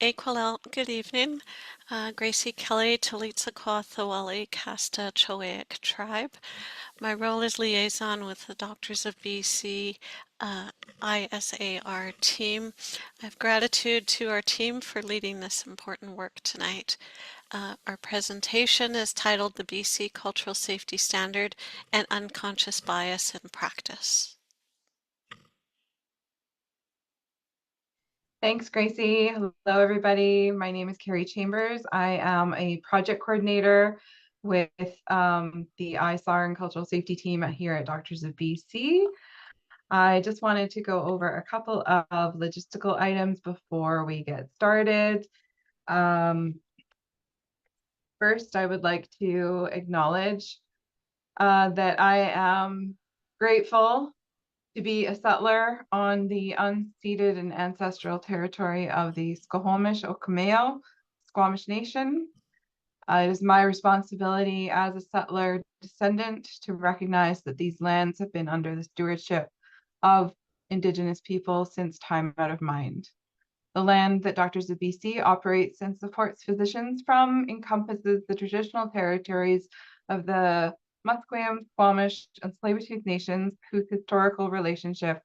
Equalel, good evening. Gracie Kelly, Talitsa Thawali, Casta Choaic Tribe. My role is liaison with the Doctors of BC ISAR team. I have gratitude to our team for leading this important work tonight. Our presentation is titled The BC Cultural Safety Standard and Unconscious Bias in Practice. Thanks, Gracie. Hello, everybody. My name is Carrie Chambers. I am a project coordinator with the ISAR and Cultural Safety team here at Doctors of BC. I just wanted to go over a couple of logistical items before we get started. First, I would like to acknowledge that I am grateful to be a settler on the unceded and ancestral territory of the Squamish Okameo Squamish Nation. It is my responsibility as a settler descendant to recognize that these lands have been under the stewardship of Indigenous people since time out of mind. The land that Doctors of BC operates and supports physicians from encompasses the traditional territories of the Musqueam, Squamish, and Tsleil-Waututh nations, whose historical relationship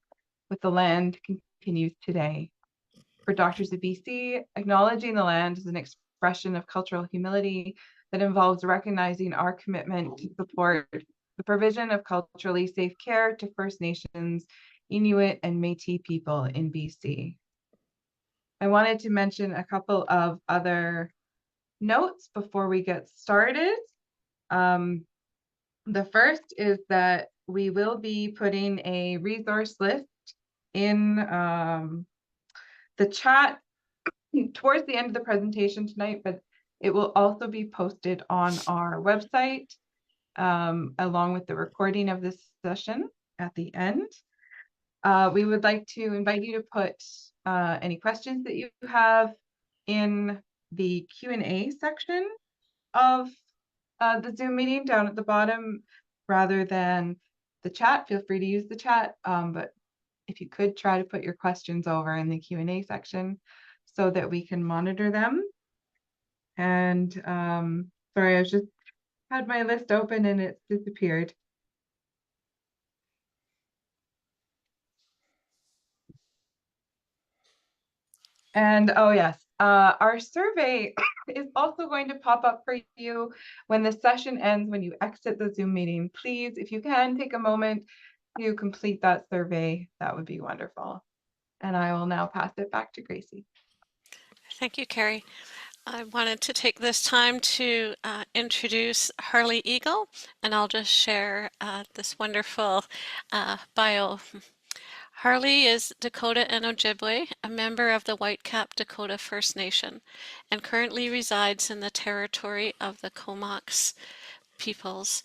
with the land continues today. For Doctors of BC, acknowledging the land is an expression of cultural humility that involves recognizing our commitment to support the provision of culturally safe care to First Nations, Inuit, and Métis people in BC. I wanted to mention a couple of other notes before we get started. The first is that we will be putting a resource list in the chat towards the end of the presentation tonight, but it will also be posted on our website along with the recording of this session at the end. We would like to invite you to put any questions that you have in the Q&A section of the Zoom meeting down at the bottom rather than the chat. Feel free to use the chat, but if you could try to put your questions over in the Q&A section so that we can monitor them. And sorry, I just had my list open and it's disappeared. And oh yes, our survey is also going to pop up for you when the session ends, when you exit the Zoom meeting. Please, if you can, take a moment to complete that survey. That would be wonderful. And I will now pass it back to Gracie. Thank you, Carrie. I wanted to take this time to introduce Harley Eagle, and I'll just share this wonderful bio. Harley is Dakota and Ojibwe, a member of the Whitecap Dakota First Nation, and currently resides in the territory of the Comox peoples.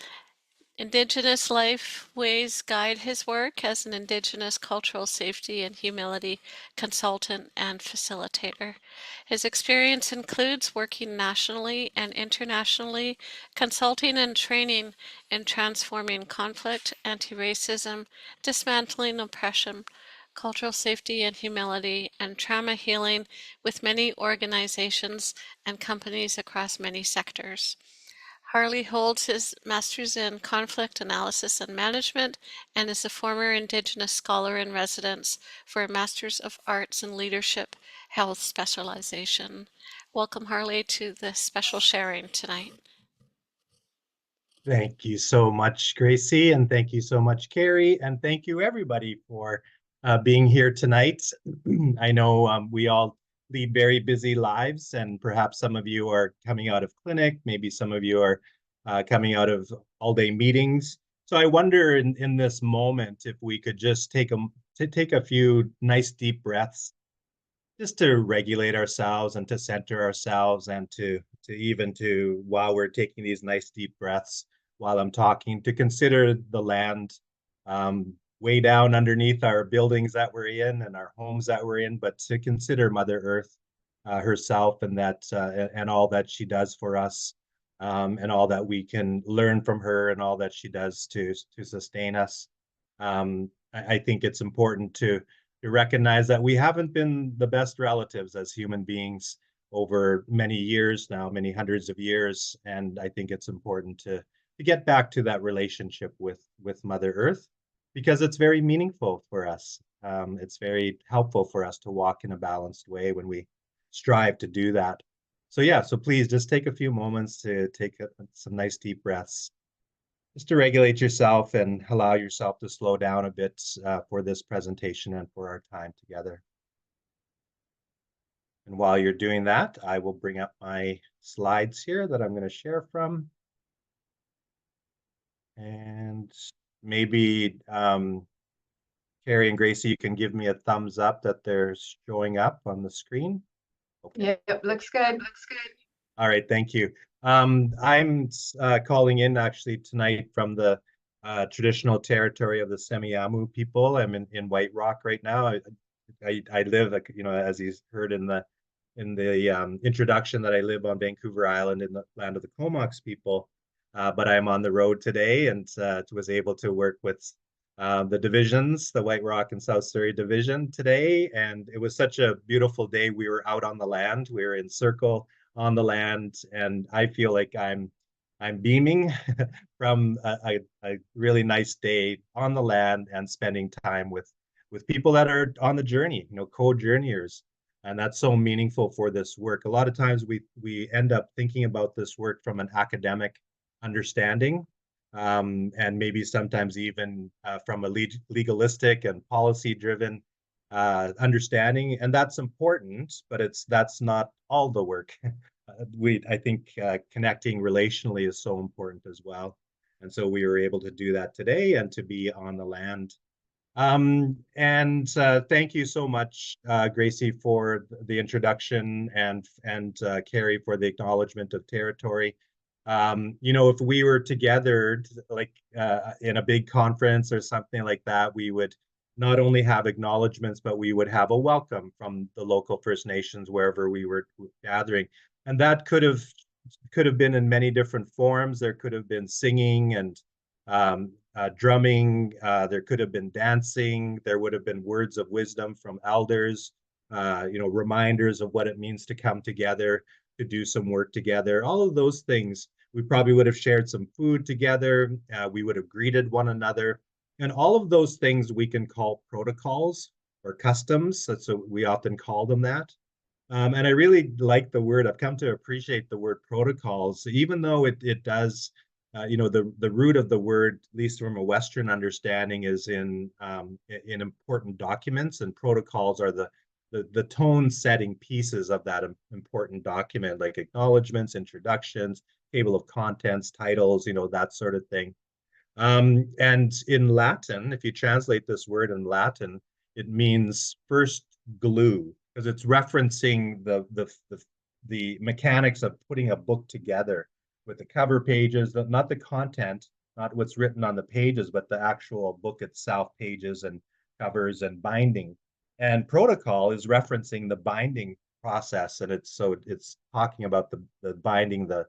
Indigenous life ways guide his work as an Indigenous cultural safety and humility consultant and facilitator. His experience includes working nationally and internationally, consulting and training in transforming conflict, anti-racism, dismantling oppression, cultural safety and humility, and trauma healing with many organizations and companies across many sectors. Harley holds his master's in conflict analysis and management and is a former Indigenous scholar in residence for a Master's of Arts in Leadership Health specialization. Welcome, Harley, to this special sharing tonight. Thank you so much, Gracie, and thank you so much, Carrie, and thank you everybody for being here tonight. I know we all lead very busy lives, and perhaps some of you are coming out of clinic, maybe some of you are coming out of all-day meetings. So I wonder in this moment if we could just take a few nice deep breaths just to regulate ourselves and to center ourselves and to while we're taking these nice deep breaths while I'm talking, to consider the land way down underneath our buildings that we're in and our homes that we're in, but to consider Mother Earth herself and that and all that she does for us, and all that we can learn from her and all that she does to sustain us. I think it's important to to recognize that we haven't been the best relatives as human beings over many years now, many hundreds of years. And I think it's important to get back to that relationship with Mother Earth, because it's very meaningful for us. It's very helpful for us to walk in a balanced way when we strive to do that. So yeah, so please just take a few moments to take some nice deep breaths, just to regulate yourself and allow yourself to slow down a bit for this presentation and for our time together. And while you're doing that, I will bring up my slides here that I'm going to share from. And maybe Carrie and Gracie, you can give me a thumbs up that they're showing up on the screen. Okay. Yep, looks good. All right, thank you. I'm calling in actually tonight from the traditional territory of the Semiahmoo people. I'm in White Rock right now. I live, you know, as you heard in the introduction, that I live on Vancouver Island in the land of the Comox people. But I'm on the road today and was able to work with the divisions, the White Rock and South Surrey division today. And it was such a beautiful day. We were out on the land. We were in circle on the land, and I feel like I'm beaming from a really nice day on the land and spending time with people that are on the journey, you know, co-journeyers. And that's so meaningful for this work. A lot of times we end up thinking about this work from an academic understanding, and maybe sometimes even from a legalistic and policy-driven understanding, and that's important, but that's not all the work. I think connecting relationally is so important as well, and so we were able to do that today and to be on the land. And thank you so much, Gracie, for the introduction, and Carrie for the acknowledgement of territory. You know, if we were together, like in a big conference or something like that, we would not only have acknowledgements, but we would have a welcome from the local First Nations wherever we were gathering. And that could have been in many different forms. There could have been singing and drumming. There could have been dancing. There would have been words of wisdom from elders, you know, reminders of what it means to come together, to do some work together. All of those things. We probably would have shared some food together. We would have greeted one another. And all of those things we can call protocols or customs. That's what we often call them that. And I really like the word. I've come to appreciate the word protocols, even though it does, you know, the root of the word, at least from a Western understanding, is in important documents, and protocols are the tone setting pieces of that important document, like acknowledgements, introductions, table of contents, titles, you know, that sort of thing. And in Latin, if you translate this word in Latin, it means first glue, because it's referencing the mechanics of putting a book together with the cover pages, not the content, not what's written on the pages, but the actual book itself, pages and covers and binding. And protocol is referencing the binding process, and it's talking about the binding the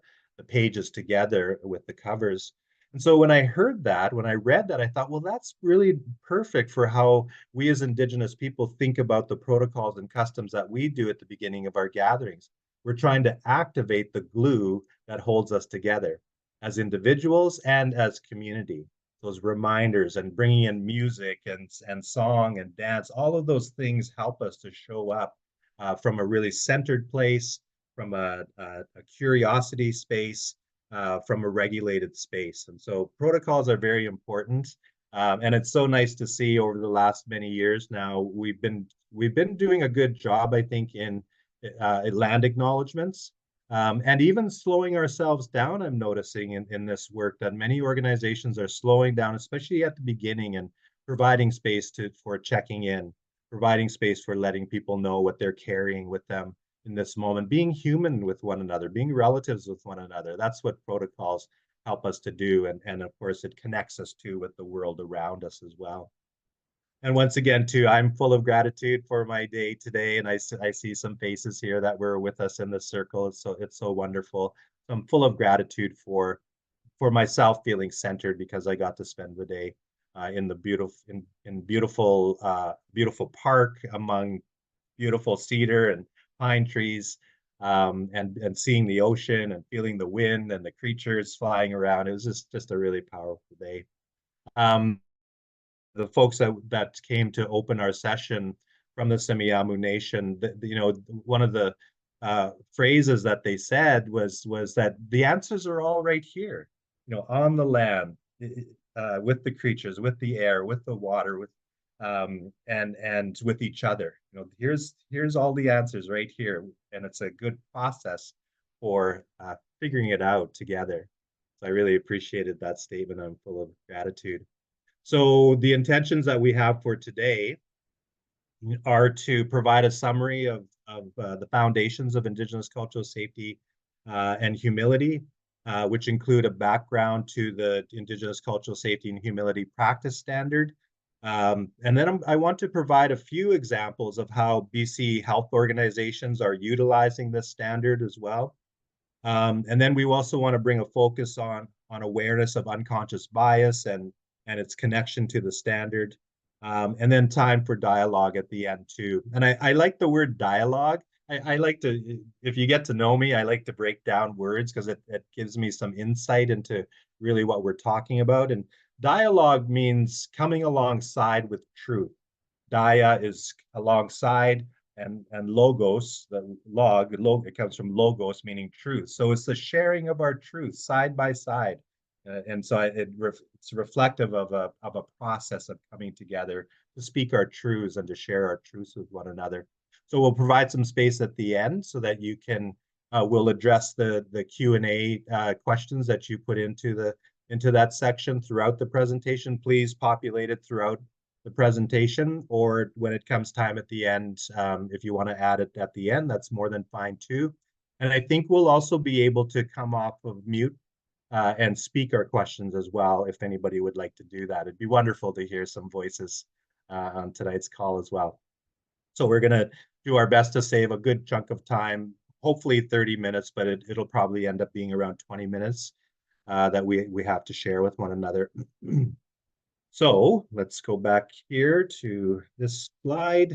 pages together with the covers. And so when I heard that, when I read that, I thought, well, that's really perfect for how we as Indigenous people think about the protocols and customs that we do at the beginning of our gatherings. We're trying to activate the glue that holds us together as individuals and as community. Those reminders and bringing in music and song and dance, all of those things help us to show up from a really centered place, from a curiosity space, from a regulated space. And so protocols are very important. And it's so nice to see over the last many years now, we've been doing a good job, I think, in land acknowledgements. And even slowing ourselves down, I'm noticing in this work that many organizations are slowing down, especially at the beginning, and providing space for checking in, providing space for letting people know what they're carrying with them in this moment, being human with one another, being relatives with one another. That's what protocols help us to do. And of course, it connects us too with the world around us as well. And once again, too, I'm full of gratitude for my day today. And I see some faces here that were with us in the circle. It's so wonderful. So I'm full of gratitude for myself feeling centered because I got to spend the day in the beautiful park among beautiful cedar and pine trees, and seeing the ocean and feeling the wind and the creatures flying around. It was just a really powerful day. Um, the folks that came to open our session from the Semiahmoo Nation, one of the phrases that they said was that the answers are all right here, on the land, with the creatures, with the air, with the water, with and with each other. Here's all the answers right here, and it's a good process for figuring it out together. So I really appreciated that statement. I'm full of gratitude. So the intentions that we have for today are to provide a summary of the foundations of Indigenous cultural safety and humility, which include a background to the Indigenous cultural safety and humility practice standard. And then I want to provide a few examples of how BC health organizations are utilizing this standard as well. And then we also want to bring a focus on awareness of unconscious bias and its connection to the standard. And then time for dialogue at the end too. And I like the word dialogue. I like to, if you get to know me, I like to break down words because it gives me some insight into really what we're talking about. And dialogue means coming alongside with truth. Dia is alongside, and logos, it comes from logos, meaning truth. So it's the sharing of our truth side by side. And so it's reflective of a process of coming together to speak our truths and to share our truths with one another. So we'll provide some space at the end so that you can, we'll address the Q&A questions that you put into that section throughout the presentation. Please populate it throughout the presentation, or when it comes time at the end, if you want to add it at the end, that's more than fine too. And I think we'll also be able to come off of mute and speak our questions as well, if anybody would like to do that. It'd be wonderful to hear some voices on tonight's call as well. So we're going to do our best to save a good chunk of time, hopefully 30 minutes, but it'll probably end up being around 20 minutes that we have to share with one another. So let's go back here to this slide.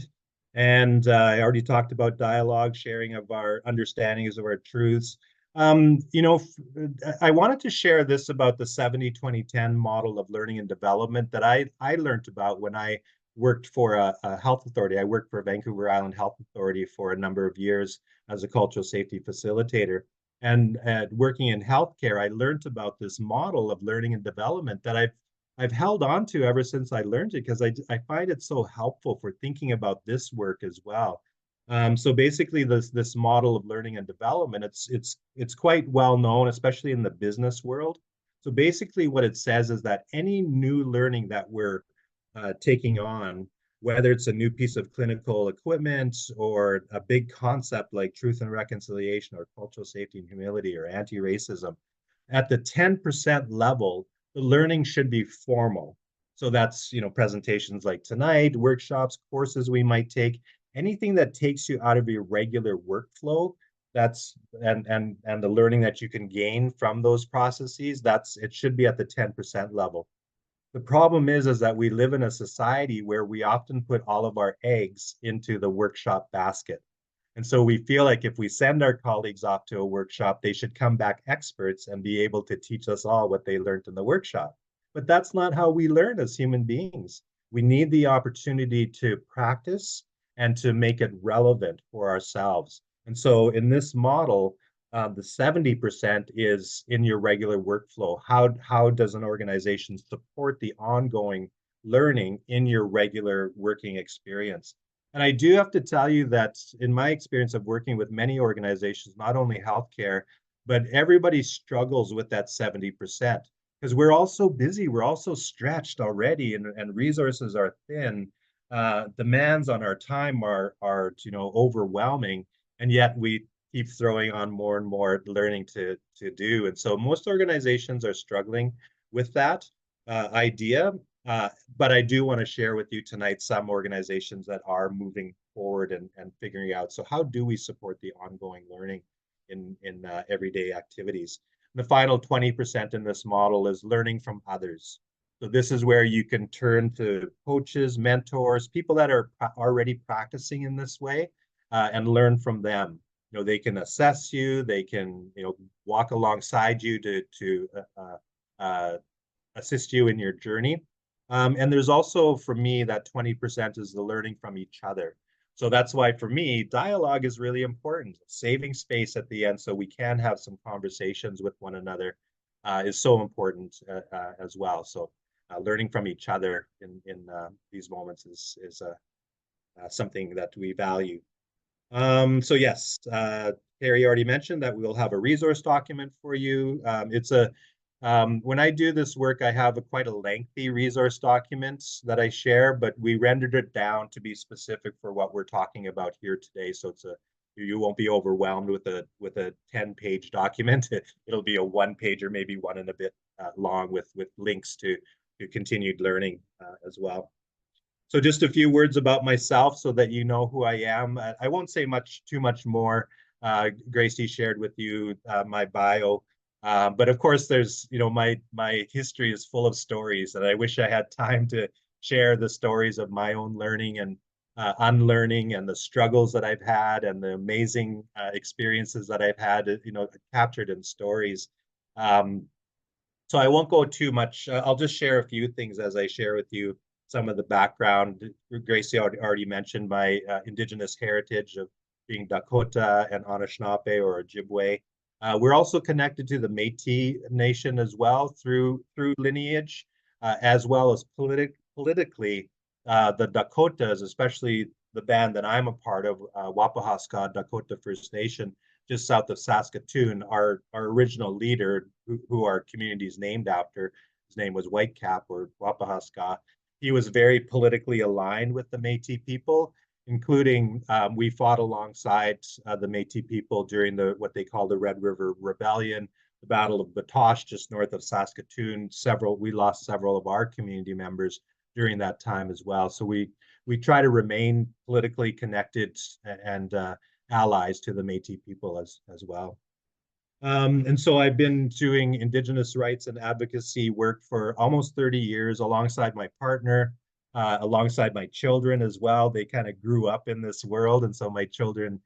And I already talked about dialogue, sharing of our understandings of our truths. I wanted to share this about the 70-20-10 model of learning and development that I learned about when I worked for a health authority. I worked for Vancouver Island Health Authority for a number of years as a cultural safety facilitator. And working in healthcare, I learned about this model of learning and development that I've held on to ever since I learned it, because I find it so helpful for thinking about this work as well. So basically, this model of learning and development, it's quite well known, especially in the business world. So basically, what it says is that any new learning that we're taking on, whether it's a new piece of clinical equipment or a big concept like truth and reconciliation or cultural safety and humility or anti-racism, at the 10% level, the learning should be formal. So that's, presentations like tonight, workshops, courses we might take, anything that takes you out of your regular workflow. That's and the learning that you can gain from those processes, it should be at the 10% level. The problem is that we live in a society where we often put all of our eggs into the workshop basket. And so we feel like if we send our colleagues off to a workshop, they should come back experts and be able to teach us all what they learned in the workshop. But that's not how we learn as human beings. We need the opportunity to practice and to make it relevant for ourselves. And so in this model, the 70% is in your regular workflow. How does an organization support the ongoing learning in your regular working experience? And I do have to tell you that in my experience of working with many organizations, not only healthcare, but everybody struggles with that 70%, because we're all so busy, we're all so stretched already, and resources are thin. Demands on our time are overwhelming, and yet we keep throwing on more and more learning to do. And so most organizations are struggling with that idea. But I do want to share with you tonight some organizations that are moving forward and figuring out, so how do we support the ongoing learning in everyday activities? The final 20% in this model is learning from others. So this is where you can turn to coaches, mentors, people that are already practicing in this way, and learn from them. They can assess you, they can, walk alongside you to assist you in your journey. And there's also, for me, that 20% is the learning from each other. So that's why, for me, dialogue is really important. Saving space at the end so we can have some conversations with one another is so important as well. So learning from each other in these moments is something that we value. So yes, Carrie already mentioned that we will have a resource document for you. When I do this work, I have quite a lengthy resource document that I share, but we rendered it down to be specific for what we're talking about here today. So you won't be overwhelmed with a 10-page document. It'll be a 1-page or maybe one and a bit long with links to continued learning as well. So just a few words about myself so that you know who I am. I won't say too much more. Gracie shared with you my bio. But of course, there's, my history is full of stories, and I wish I had time to share the stories of my own learning and unlearning, and the struggles that I've had, and the amazing experiences that I've had, captured in stories. So I won't go too much. I'll just share a few things as I share with you some of the background. Gracie already mentioned my Indigenous heritage of being Dakota and Anishinaabe or Ojibwe. We're also connected to the Métis Nation as well through lineage, as well as politically. The Dakotas, especially the band that I'm a part of, Wapahaska Dakota First Nation, just south of Saskatoon, our original leader, who our community is named after, his name was Whitecap or Wapahaska. He was very politically aligned with the Métis people, including we fought alongside the Métis people during what they call the Red River Rebellion, the Battle of Batoche, just north of Saskatoon. We lost several of our community members during that time as well. So we try to remain politically connected and allies to the Métis people as well. And so I've been doing Indigenous rights and advocacy work for almost 30 years alongside my partner, alongside my children as well. They kind of grew up in this world, and so my children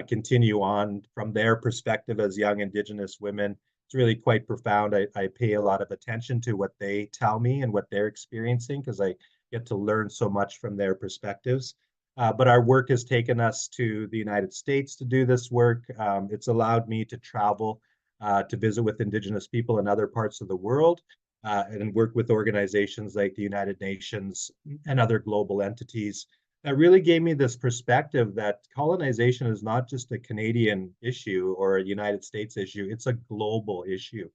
continue on from their perspective as young Indigenous women. It's really quite profound. I pay a lot of attention to what they tell me and what they're experiencing, because I get to learn so much from their perspectives. But our work has taken us to the United States to do this work. It's allowed me to travel to visit with Indigenous people in other parts of the world, and work with organizations like the United Nations and other global entities. That really gave me this perspective that colonization is not just a Canadian issue or a United States issue, it's a global issue.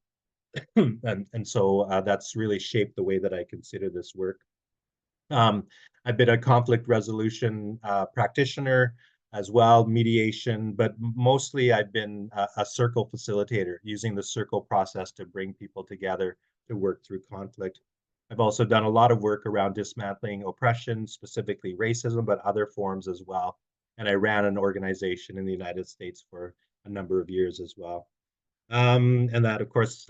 and so that's really shaped the way that I consider this work. I've been a conflict resolution practitioner as well, mediation, but mostly I've been a circle facilitator, using the circle process to bring people together to work through conflict. I've also done a lot of work around dismantling oppression, specifically racism, but other forms as well. And I ran an organization in the United States for a number of years as well. And that, of course,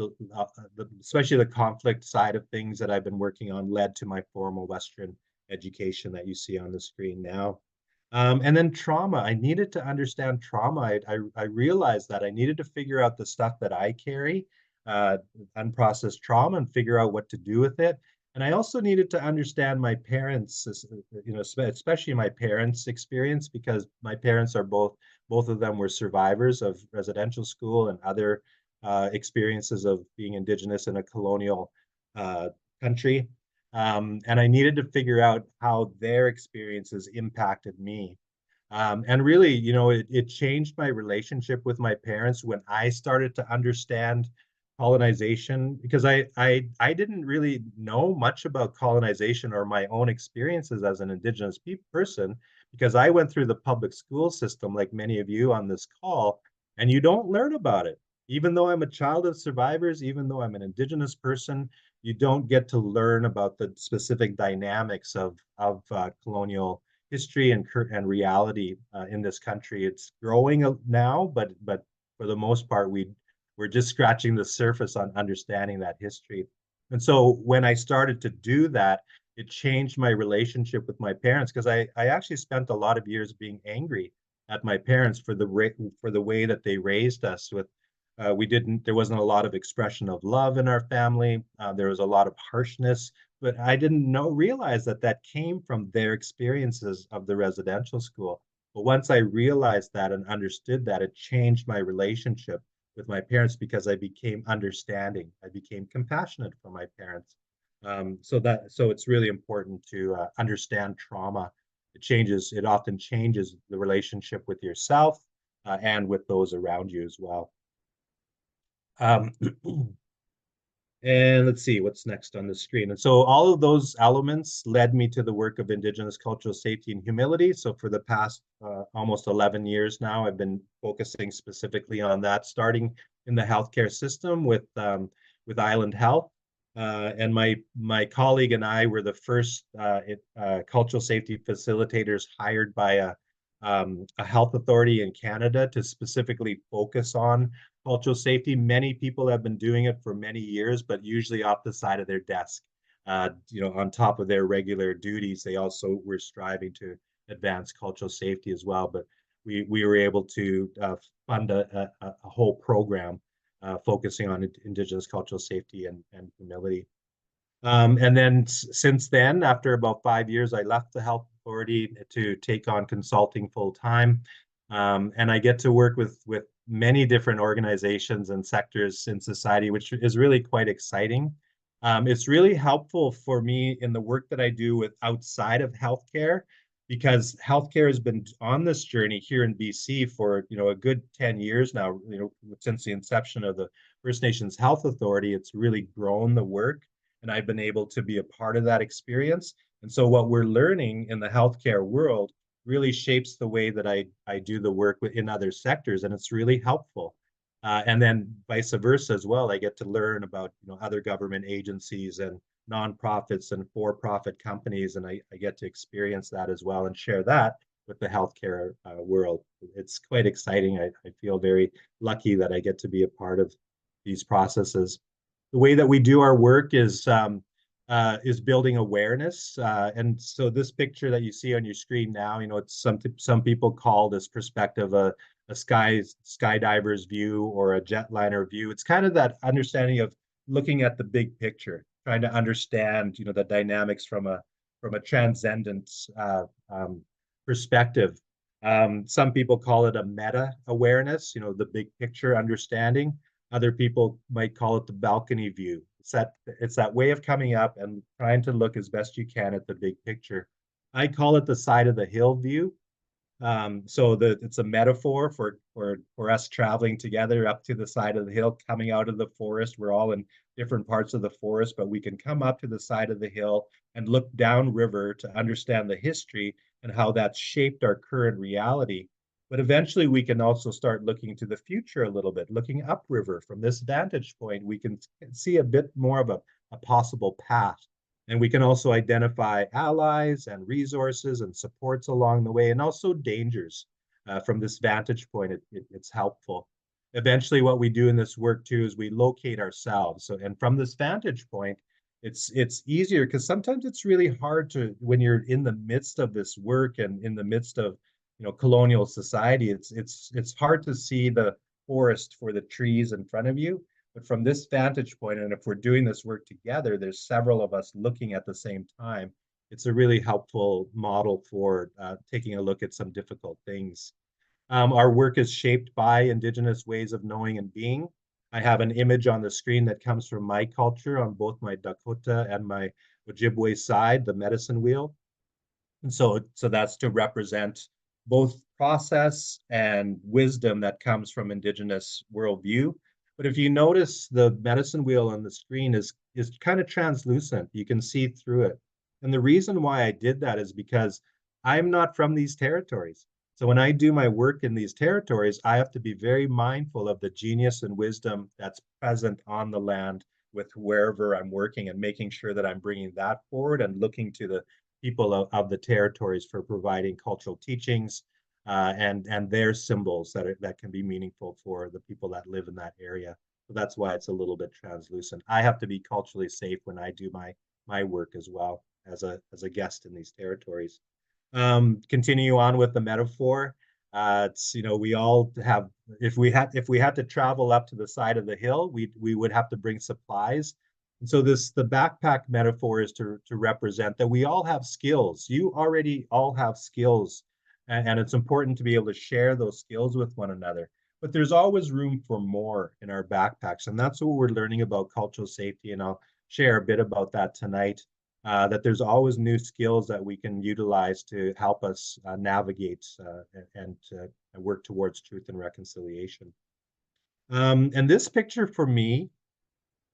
especially the conflict side of things that I've been working on led to my formal Western education that you see on the screen now. And then trauma. I needed to understand trauma. I realized that I needed to figure out the stuff that I carry, unprocessed trauma, and figure out what to do with it. And I also needed to understand my parents, especially my parents' experience, because my parents are both of them were survivors of residential school and other experiences of being Indigenous in a colonial country. And I needed to figure out how their experiences impacted me. And really, it changed my relationship with my parents when I started to understand colonization, because I didn't really know much about colonization or my own experiences as an Indigenous person, because I went through the public school system like many of you on this call, and you don't learn about it. Even though I'm a child of survivors, even though I'm an Indigenous person, you don't get to learn about the specific dynamics of colonial history and reality in this country. It's growing now, but for the most part, we're just scratching the surface on understanding that history. And so when I started to do that, it changed my relationship with my parents, because I actually spent a lot of years being angry at my parents for the way that they raised us. There wasn't a lot of expression of love in our family. There was a lot of harshness, but I didn't realize that that came from their experiences of the residential school. But once I realized that and understood that, it changed my relationship with my parents, because I became understanding. I became compassionate for my parents. So it's really important to understand trauma. It often changes the relationship with yourself and with those around you as well. Um, And let's see what's next on the screen. And so all of those elements led me to the work of Indigenous Cultural Safety and Humility. So for the past almost 11 years now, I've been focusing specifically on that, starting in the healthcare system with Island Health. And my colleague and I were the first cultural safety facilitators hired by a health authority in Canada to specifically focus on cultural safety. Many people have been doing it for many years, but usually off the side of their desk. On top of their regular duties, they also were striving to advance cultural safety as well. But we were able to fund a whole program focusing on Indigenous cultural safety and humility. And then since then, after about 5 years, I left the health authority to take on consulting full time. And I get to work with many different organizations and sectors in society, which is really quite exciting. It's really helpful for me in the work that I do with outside of healthcare, because healthcare has been on this journey here in BC for a good 10 years now. Since the inception of the First Nations Health Authority, it's really grown the work, and I've been able to be a part of that experience. And so what we're learning in the healthcare world really shapes the way that I do the work in other sectors, and it's really helpful. And then vice versa as well. I get to learn about other government agencies and nonprofits and for-profit companies, and I get to experience that as well and share that with the healthcare world. It's quite exciting. I feel very lucky that I get to be a part of these processes. The way that we do our work is building awareness. And so this picture that you see on your screen now, it's some people call this perspective a skydiver's view or a jetliner view. It's kind of that understanding of looking at the big picture, trying to understand, the dynamics from a transcendent perspective. Some people call it a meta awareness, the big picture understanding. Other people might call it the balcony view. It's that way of coming up and trying to look as best you can at the big picture. I call it the side of the hill view. It's a metaphor for us traveling together up to the side of the hill, coming out of the forest. We're all in different parts of the forest, but we can come up to the side of the hill and look downriver to understand the history and how that's shaped our current reality. But eventually we can also start looking to the future a little bit, looking upriver. From this vantage point, we can see a bit more of a possible path. And we can also identify allies and resources and supports along the way, and also dangers. From this vantage point, it's helpful. Eventually, what we do in this work too is we locate ourselves. And from this vantage point, it's easier, because sometimes it's really hard to, when you're in the midst of this work and in the midst of colonial society, it's hard to see the forest for the trees in front of you. But from this vantage point, and if we're doing this work together, there's several of us looking at the same time. It's a really helpful model for taking a look at some difficult things. Our work is shaped by Indigenous ways of knowing and being. I have an image on the screen that comes from my culture on both my Dakota and my Ojibwe side, the medicine wheel. And so that's to represent both process and wisdom that comes from Indigenous worldview. But if you notice, the medicine wheel on the screen is kind of translucent. You can see through it. And the reason why I did that is because I'm not from these territories. So when I do my work in these territories, I have to be very mindful of the genius and wisdom that's present on the land with wherever I'm working, and making sure that I'm bringing that forward and looking to the people of the territories for providing cultural teachings and their symbols that can be meaningful for the people that live in that area. So that's why it's a little bit translucent. I have to be culturally safe when I do my work as well as a guest in these territories. Continue on with the metaphor. It's, we all have, if we had to travel up to the side of the hill, we would have to bring supplies. And so the backpack metaphor is to represent that we all have skills. You already all have skills, and it's important to be able to share those skills with one another. But there's always room for more in our backpacks, and that's what we're learning about cultural safety. And I'll share a bit about that tonight. That there's always new skills that we can utilize to help us navigate and work towards truth and reconciliation. And this picture for me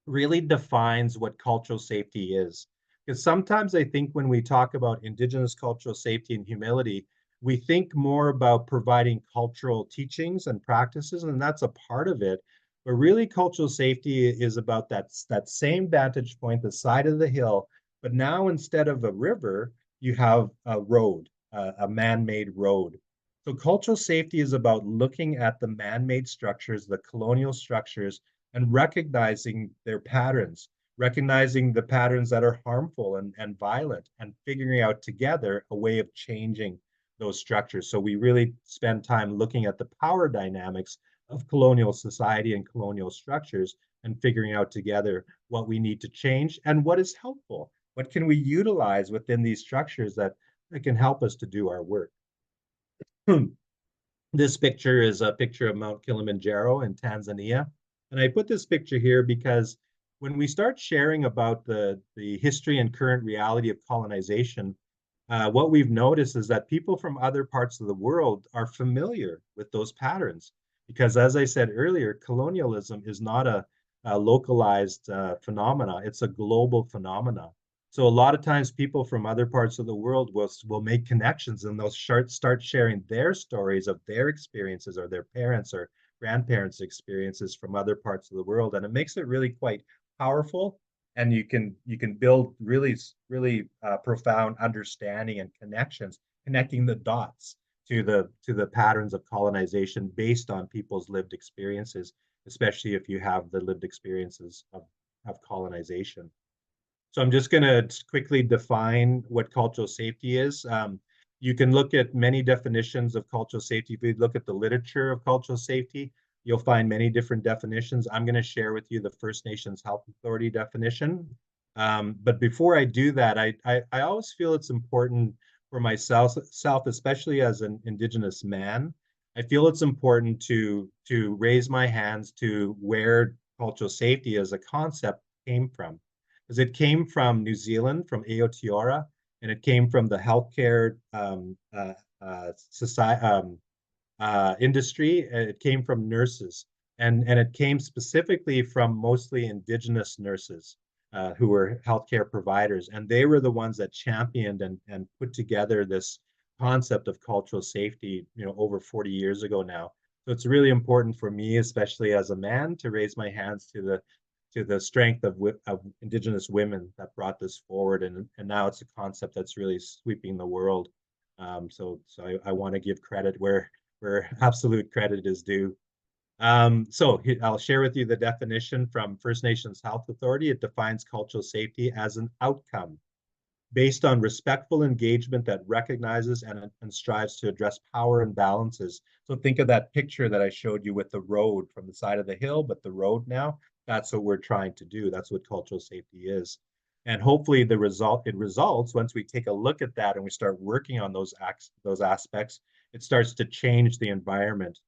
really defines what cultural safety is. Because sometimes I think when we talk about Indigenous cultural safety and humility, we think more about providing cultural teachings and practices, and that's a part of it. But really, cultural safety is about that same vantage point, the side of the hill. But now instead of a river, you have a road, a man-made road. So cultural safety is about looking at the man-made structures, the colonial structures, and recognizing their patterns, recognizing the patterns that are harmful and violent, and figuring out together a way of changing those structures. So we really spend time looking at the power dynamics of colonial society and colonial structures and figuring out together what we need to change and what is helpful. What can we utilize within these structures that can help us to do our work? This picture is a picture of Mount Kilimanjaro in Tanzania. And I put this picture here because when we start sharing about the history and current reality of colonization, what we've noticed is that people from other parts of the world are familiar with those patterns. Because as I said earlier, colonialism is not a localized phenomena, it's a global phenomena. So a lot of times people from other parts of the world will make connections and they'll start sharing their stories of their experiences or their parents or grandparents' experiences from other parts of the world. And it makes it really quite powerful. And you can build really profound understanding and connections, connecting the dots to the patterns of colonization based on people's lived experiences, especially if you have the lived experiences of colonization. So I'm just going to quickly define what cultural safety is. You can look at many definitions of cultural safety. If you look at the literature of cultural safety, you'll find many different definitions. I'm going to share with you the First Nations Health Authority definition. But before I do that, I always feel it's important for myself, especially as an Indigenous man, I feel it's important to raise my hands to where cultural safety as a concept came from. Because it came from New Zealand, from Aotearoa, and it came from the healthcare society, industry. It came from nurses, and it came specifically from mostly Indigenous nurses who were healthcare providers, and they were the ones that championed and put together this concept of cultural safety, over 40 years ago now. So it's really important for me, especially as a man, to raise my hands to the strength of Indigenous women that brought this forward, and now it's a concept that's really sweeping the world. So I want to give credit where absolute credit is due. So I'll share with you the definition from First Nations Health Authority. It defines cultural safety as an outcome based on respectful engagement that recognizes and strives to address power imbalances. So think of that picture that I showed you with the road from the side of the hill, but the road now, that's what we're trying to do. That's what cultural safety is. And hopefully it results once we take a look at that and we start working on those aspects, it starts to change the environment.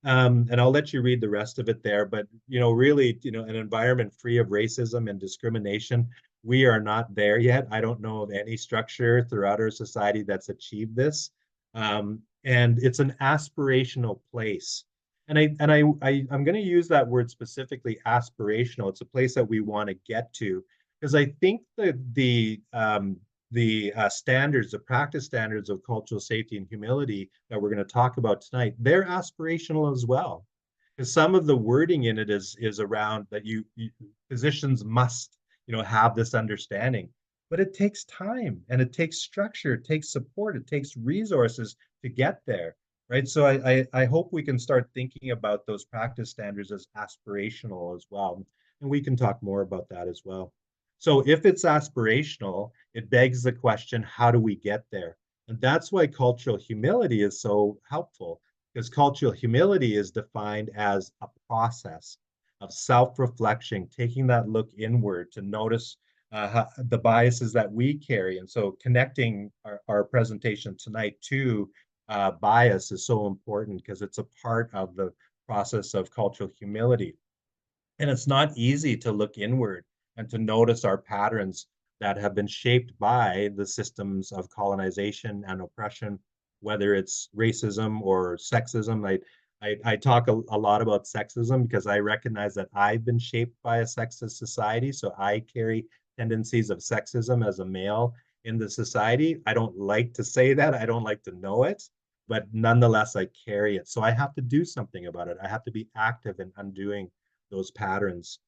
And I'll let you read the rest of it there, but really, an environment free of racism and discrimination, we are not there yet. I don't know of any structure throughout our society that's achieved this. And it's an aspirational place. I'm going to use that word specifically, aspirational. It's a place that we want to get to, because I think that the standards, the practice standards of cultural safety and humility that we're going to talk about tonight, they're aspirational as well. Because some of the wording in it is around that physicians must, have this understanding. But it takes time and it takes structure, it takes support, it takes resources to get there, right? So I hope we can start thinking about those practice standards as aspirational as well. And we can talk more about that as well. So if it's aspirational, it begs the question, how do we get there? And that's why cultural humility is so helpful, because cultural humility is defined as a process of self-reflection, taking that look inward to notice the biases that we carry. And so connecting our presentation tonight to bias is so important because it's a part of the process of cultural humility. And it's not easy to look inward and to notice our patterns that have been shaped by the systems of colonization and oppression, whether it's racism or sexism. I talk a lot about sexism because I recognize that I've been shaped by a sexist society. So I carry tendencies of sexism as a male in the society. I don't like to say that. I don't like to know it, but nonetheless, I carry it. So I have to do something about it. I have to be active in undoing those patterns.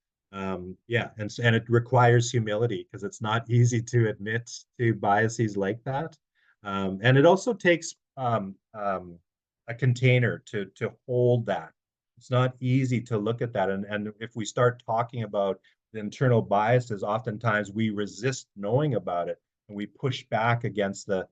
Yeah, and it requires humility because it's not easy to admit to biases like that. And it also takes a container to hold that. It's not easy to look at that. And if we start talking about the internal biases, oftentimes we resist knowing about it and we push back against that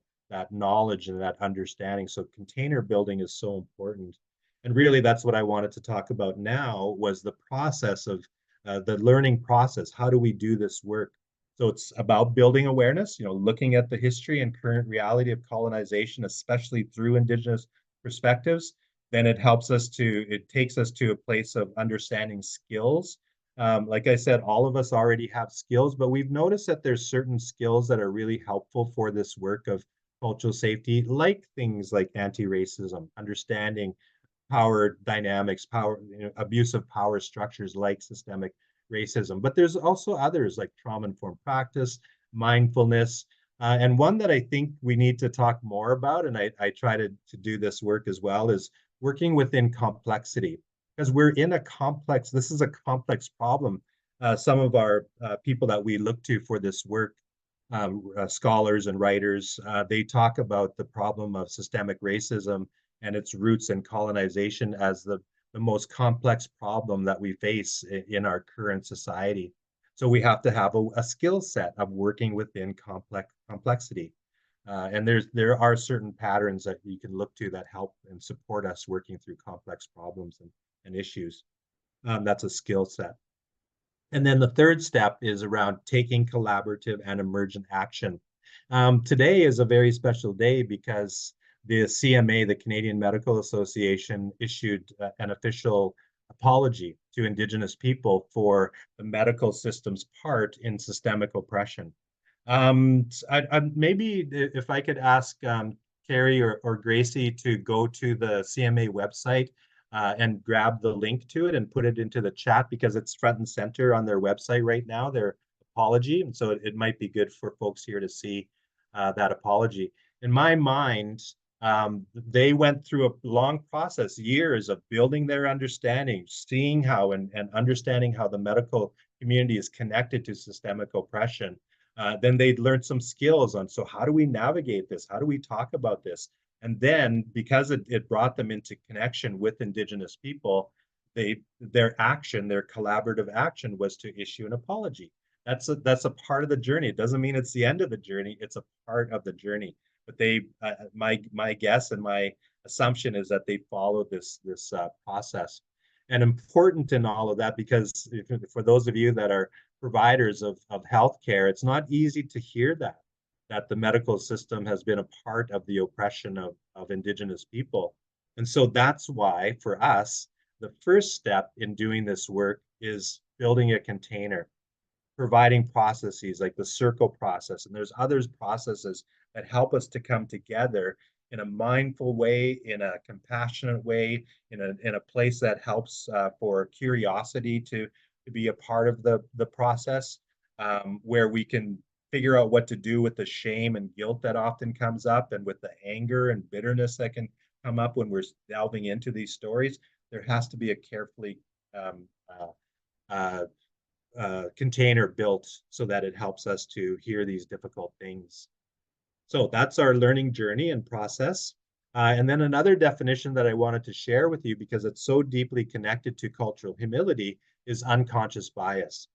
knowledge and that understanding. So container building is so important. And really, that's what I wanted to talk about now was the process of the learning process. How do we do this work? So it's about building awareness, looking at the history and current reality of colonization, especially through Indigenous perspectives. Then it takes us to a place of understanding skills. Like I said, all of us already have skills, but we've noticed that there's certain skills that are really helpful for this work of cultural safety, like things like anti-racism, understanding power dynamics, abuse of power structures like systemic racism. But there's also others like trauma-informed practice, mindfulness, and one that I think we need to talk more about, and I try to do this work as well, is working within complexity. Because this is a complex problem. Some of our people that we look to for this work, scholars and writers, they talk about the problem of systemic racism and its roots in colonization as the most complex problem that we face in our current society. So we have to have a skill set of working within complexity. And there are certain patterns that you can look to that help and support us working through complex problems and issues. That's a skill set. And then the third step is around taking collaborative and emergent action. Today is a very special day because the CMA, the Canadian Medical Association, issued an official apology to Indigenous people for the medical system's part in systemic oppression. Maybe if I could ask Carrie or Gracie to go to the CMA website and grab the link to it and put it into the chat because it's front and center on their website right now, their apology. And so it might be good for folks here to see that apology. In my mind, they went through a long process, years of building their understanding, seeing how and understanding how the medical community is connected to systemic oppression. Then they'd learned some skills on, so how do we navigate this? How do we talk about this? And then because it brought them into connection with Indigenous people, their collaborative action was to issue an apology. That's a part of the journey. It doesn't mean it's the end of the journey. It's a part of the journey. But my guess and my assumption is that they followed this process. And important in all of that, because for those of you that are providers of healthcare, it's not easy to hear that the medical system has been a part of the oppression of Indigenous people. And so that's why, for us, the first step in doing this work is building a container, providing processes like the circle process. And there's others processes that help us to come together in a mindful way, in a compassionate way, in a place that helps for curiosity to be a part of the process, where we can figure out what to do with the shame and guilt that often comes up and with the anger and bitterness that can come up when we're delving into these stories. There has to be a carefully container built so that it helps us to hear these difficult things. So that's our learning journey and process. And then another definition that I wanted to share with you, because it's so deeply connected to cultural humility, is unconscious bias.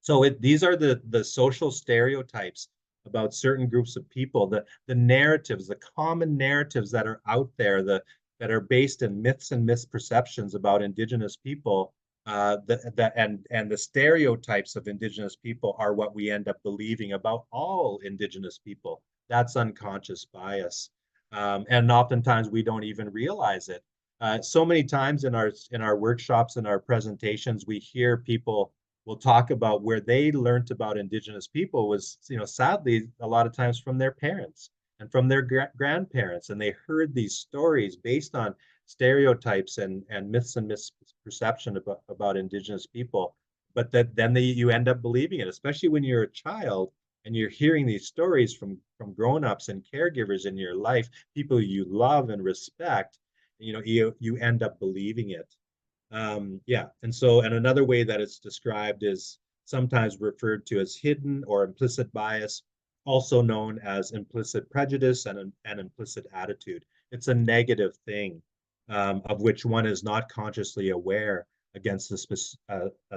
So these are the social stereotypes about certain groups of people, the narratives, the common narratives that are out there, that are based in myths and misperceptions about Indigenous people. And the stereotypes of Indigenous people are what we end up believing about all Indigenous people. That's unconscious bias, and oftentimes we don't even realize it. So many times in our workshops and our presentations, we hear people will talk about where they learned about Indigenous people was, sadly, a lot of times from their parents and from their grandparents. And they heard these stories based on stereotypes and myths and misperception about Indigenous people. But then you end up believing it, especially when you're a child and you're hearing these stories from grown-ups and caregivers in your life, people you love and respect. You end up believing it. Yeah, and another way that it's described is sometimes referred to as hidden or implicit bias, also known as implicit prejudice and an implicit attitude. It's a negative thing, of which one is not consciously aware against a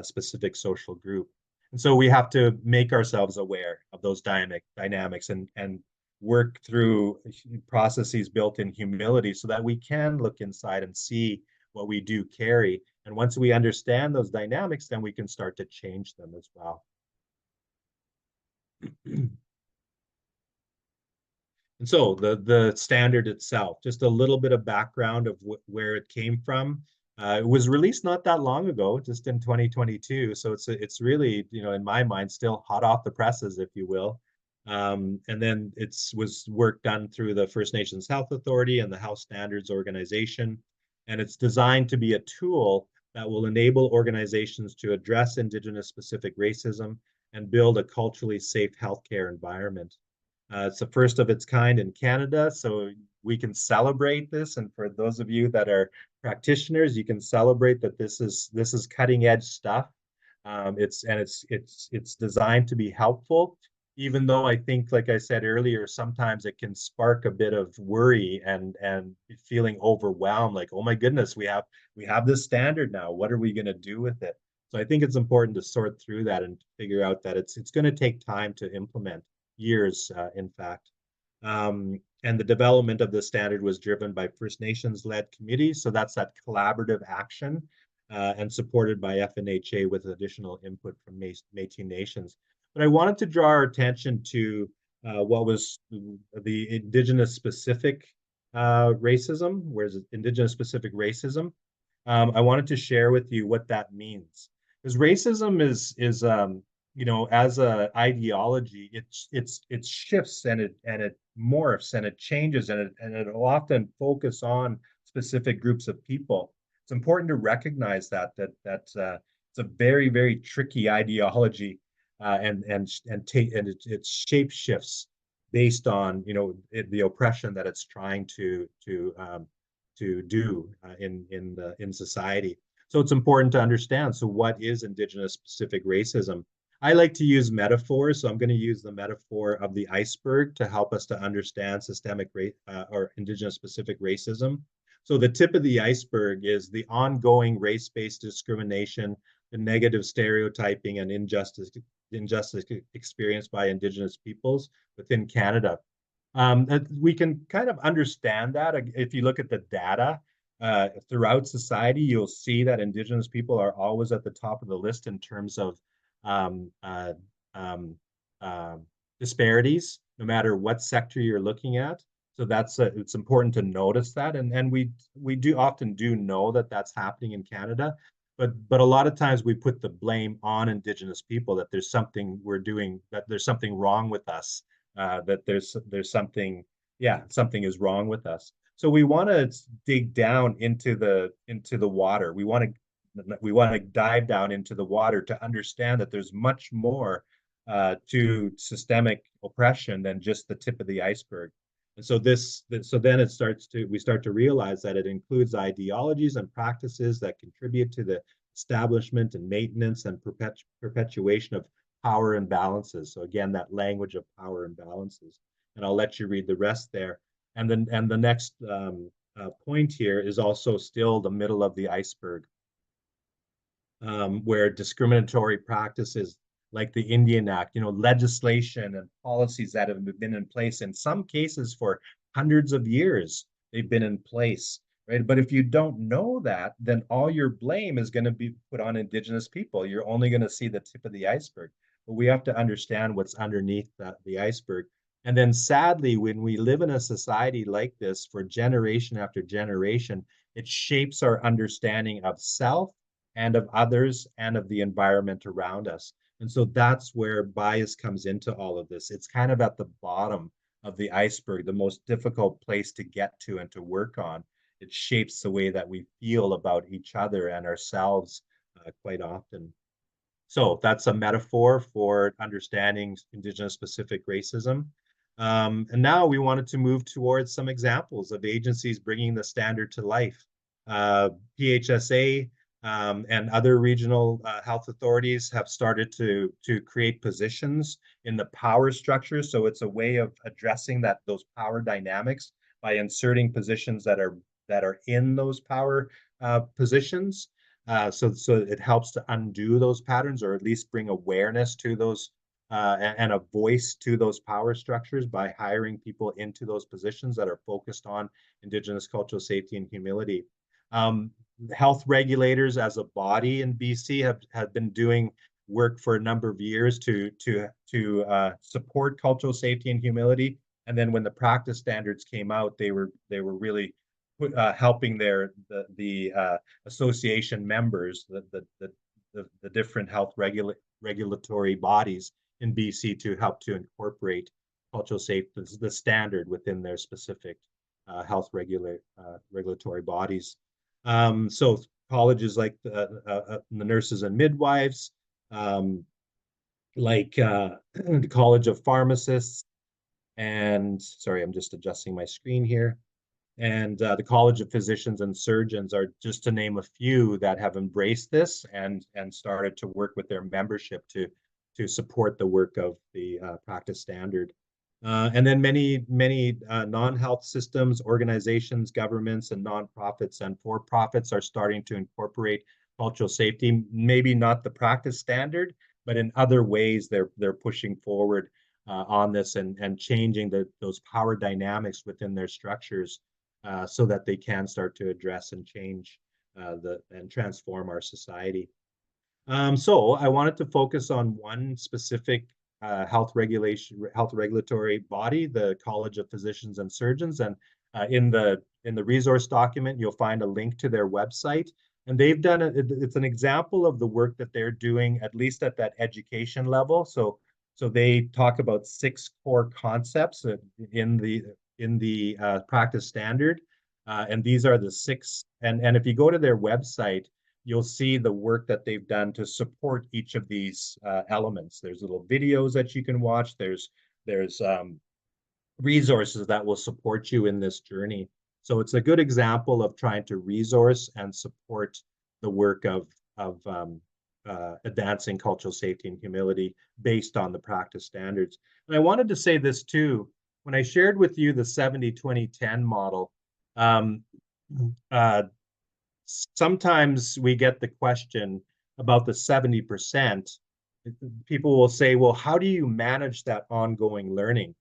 specific social group. And so we have to make ourselves aware of those dynamics and work through processes built in humility so that we can look inside and see what we do carry. And once we understand those dynamics, then we can start to change them as well. And so the standard itself, just a little bit of background of where it came from. It was released not that long ago, just in 2022. So it's really, in my mind, still hot off the presses, if you will. And then was work done through the First Nations Health Authority and the Health Standards Organization. And it's designed to be a tool that will enable organizations to address Indigenous specific racism and build a culturally safe healthcare environment. It's the first of its kind in Canada, so we can celebrate this. And for those of you that are practitioners, you can celebrate that this is cutting edge stuff. It's designed to be helpful, even though I think, like I said earlier, sometimes it can spark a bit of worry and feeling overwhelmed, like, oh my goodness, we have this standard now. What are we going to do with it? So I think it's important to sort through that and figure out that it's going to take time to implement, years, in fact. And the development of the standard was driven by First Nations-led committees. So that's that collaborative action, and supported by FNHA with additional input from Métis Nations. But I wanted to draw our attention to what was the Indigenous specific racism, whereas Indigenous specific racism. I wanted to share with you what that means. Because racism is as a ideology, it shifts and it morphs and it changes and it'll often focus on specific groups of people. It's important to recognize that it's a very, very tricky ideology, and it shape shifts based on the oppression that it's trying to do in society. So it's important to understand. So what is Indigenous specific racism? I like to use metaphors, so I'm going to use the metaphor of the iceberg to help us to understand systemic or Indigenous specific racism. So the tip of the iceberg is the ongoing race-based discrimination, the negative stereotyping and injustice experienced by Indigenous peoples within Canada. We can kind of understand that if you look at the data throughout society. You'll see that Indigenous people are always at the top of the list in terms of um, uh, um, uh, disparities, no matter what sector you're looking at. So it's important to notice that, and we do often know that that's happening in Canada, but a lot of times we put the blame on Indigenous people, that there's something we're doing, that there's something wrong with us, that there's something, yeah, something is wrong with us. So we want to dig down into the water. We want to dive down into the water to understand that there's much more to systemic oppression than just the tip of the iceberg. And so then we start to realize that it includes ideologies and practices that contribute to the establishment and maintenance and perpetuation of power imbalances. So again, that language of power imbalances. And I'll let you read the rest there. And then the next point here is also still the middle of the iceberg, where discriminatory practices like the Indian Act, legislation and policies that have been in place in some cases for hundreds of years, they've been in place, right? But if you don't know that, then all your blame is going to be put on Indigenous people. You're only going to see the tip of the iceberg. But we have to understand what's underneath the iceberg. And then sadly, when we live in a society like this for generation after generation, it shapes our understanding of self and of others and of the environment around us. And so that's where bias comes into all of this. It's kind of at the bottom of the iceberg, the most difficult place to get to and to work on. It shapes the way that we feel about each other and ourselves quite often. So that's a metaphor for understanding Indigenous specific racism. And now we wanted to move towards some examples of agencies bringing the standard to life. PHSA and other regional health authorities have started to create positions in the power structure. So it's a way of addressing those power dynamics by inserting positions that are in those power positions. So it helps to undo those patterns, or at least bring awareness to those and a voice to those power structures by hiring people into those positions that are focused on Indigenous cultural safety and humility. Health regulators as a body in BC have been doing work for a number of years to support cultural safety and humility. And then when the practice standards came out, they were really helping the association members, the different health regulatory bodies in BC to help to incorporate cultural safety, the standard within their specific health regulatory bodies. So colleges like the nurses and midwives, like the College of Pharmacists, and sorry, I'm just adjusting my screen here. And the College of Physicians and Surgeons are just to name a few that have embraced this and started to work with their membership to support the work of the practice standard. And then many non-health systems, organizations, governments, and nonprofits and for-profits are starting to incorporate cultural safety. Maybe not the practice standard, but in other ways they're pushing forward on this and changing those power dynamics within their structures. So that they can start to address and change and transform our society. So I wanted to focus on one specific health regulatory body, the College of Physicians and Surgeons, and in the resource document you'll find a link to their website. And they've done it's an example of the work that they're doing, at least at that education level. So they talk about 6 core concepts in the practice standard. And these are the 6. And if you go to their website, you'll see the work that they've done to support each of these elements. There's little videos that you can watch. There's resources that will support you in this journey. So it's a good example of trying to resource and support the work of advancing cultural safety and humility based on the practice standards. And I wanted to say this too. When I shared with you the 70-20-10 model, sometimes we get the question about the 70%. People will say, well, how do you manage that ongoing learning?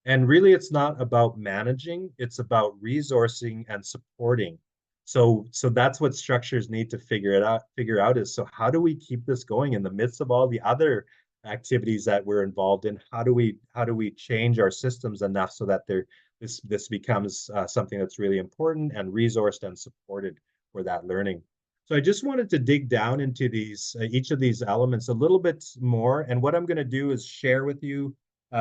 And really, it's not about managing, it's about resourcing and supporting. So that's what structures need to figure out is, so how do we keep this going in the midst of all the other activities that we're involved in? How do we change our systems enough so that this becomes something that's really important and resourced and supported for that learning? So I just wanted to dig down into each of these elements a little bit more. And what I'm going to do is share with you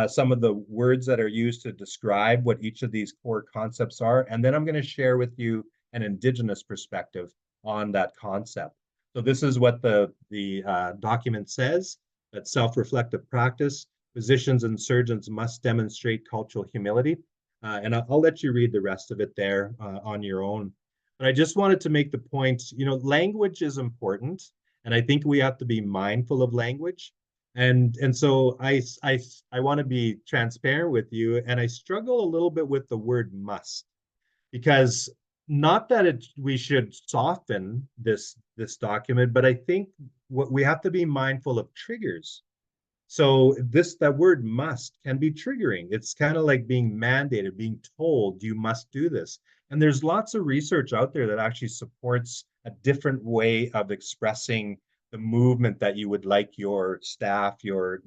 some of the words that are used to describe what each of these core concepts are. And then I'm going to share with you an Indigenous perspective on that concept. So this is what the document says, that self-reflective practice, physicians and surgeons must demonstrate cultural humility. And I'll let you read the rest of it there on your own. But I just wanted to make the point, language is important. And I think we have to be mindful of language. And so I want to be transparent with you, and I struggle a little bit with the word must, because not that we should soften this document, but I think what we have to be mindful of triggers. So that word must can be triggering. It's kind of like being mandated, being told you must do this. And there's lots of research out there that actually supports a different way of expressing the movement that you would like your staff, your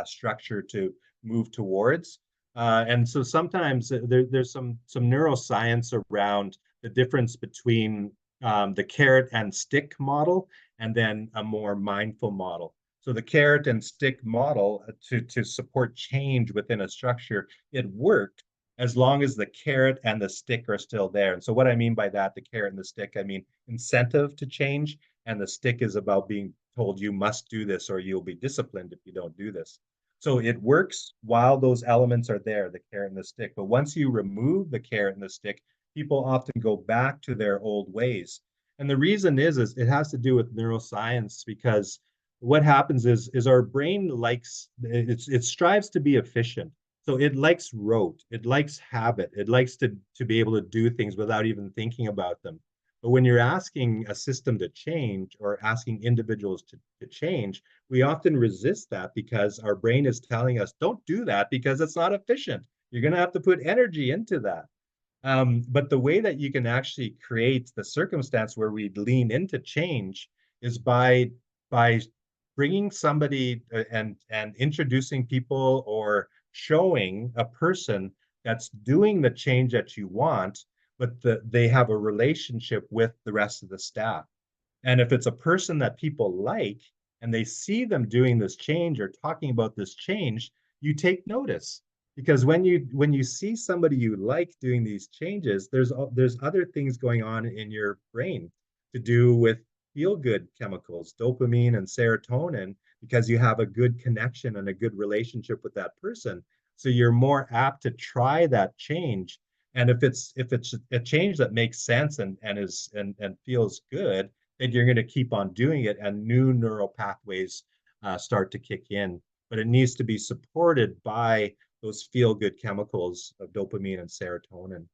structure to move towards. And so sometimes there's some neuroscience around the difference between the carrot and stick model and then a more mindful model. So the carrot and stick model to support change within a structure, it worked as long as the carrot and the stick are still there. And so what I mean by that, the carrot and the stick, I mean incentive to change, and the stick is about being told you must do this or you'll be disciplined if you don't do this. So it works while those elements are there, the carrot and the stick. But once you remove the carrot and the stick, people often go back to their old ways. And the reason is it has to do with neuroscience, because what happens is our brain likes it strives to be efficient. So it likes rote, it likes habit, it likes to be able to do things without even thinking about them. But when you're asking a system to change or asking individuals to change, we often resist that because our brain is telling us, don't do that because it's not efficient. You're going to have to put energy into that. But the way that you can actually create the circumstance where we lean into change is by bringing somebody and introducing people or showing a person that's doing the change that you want, but they have a relationship with the rest of the staff. And if it's a person that people like and they see them doing this change or talking about this change, you take notice. Because when you see somebody you like doing these changes, there's other things going on in your brain to do with feel good chemicals, dopamine and serotonin, because you have a good connection and a good relationship with that person. So you're more apt to try that change. And if it's a change that makes sense and feels good, then you're going to keep on doing it, and new neural pathways start to kick in. But it needs to be supported by those feel good chemicals of dopamine and serotonin.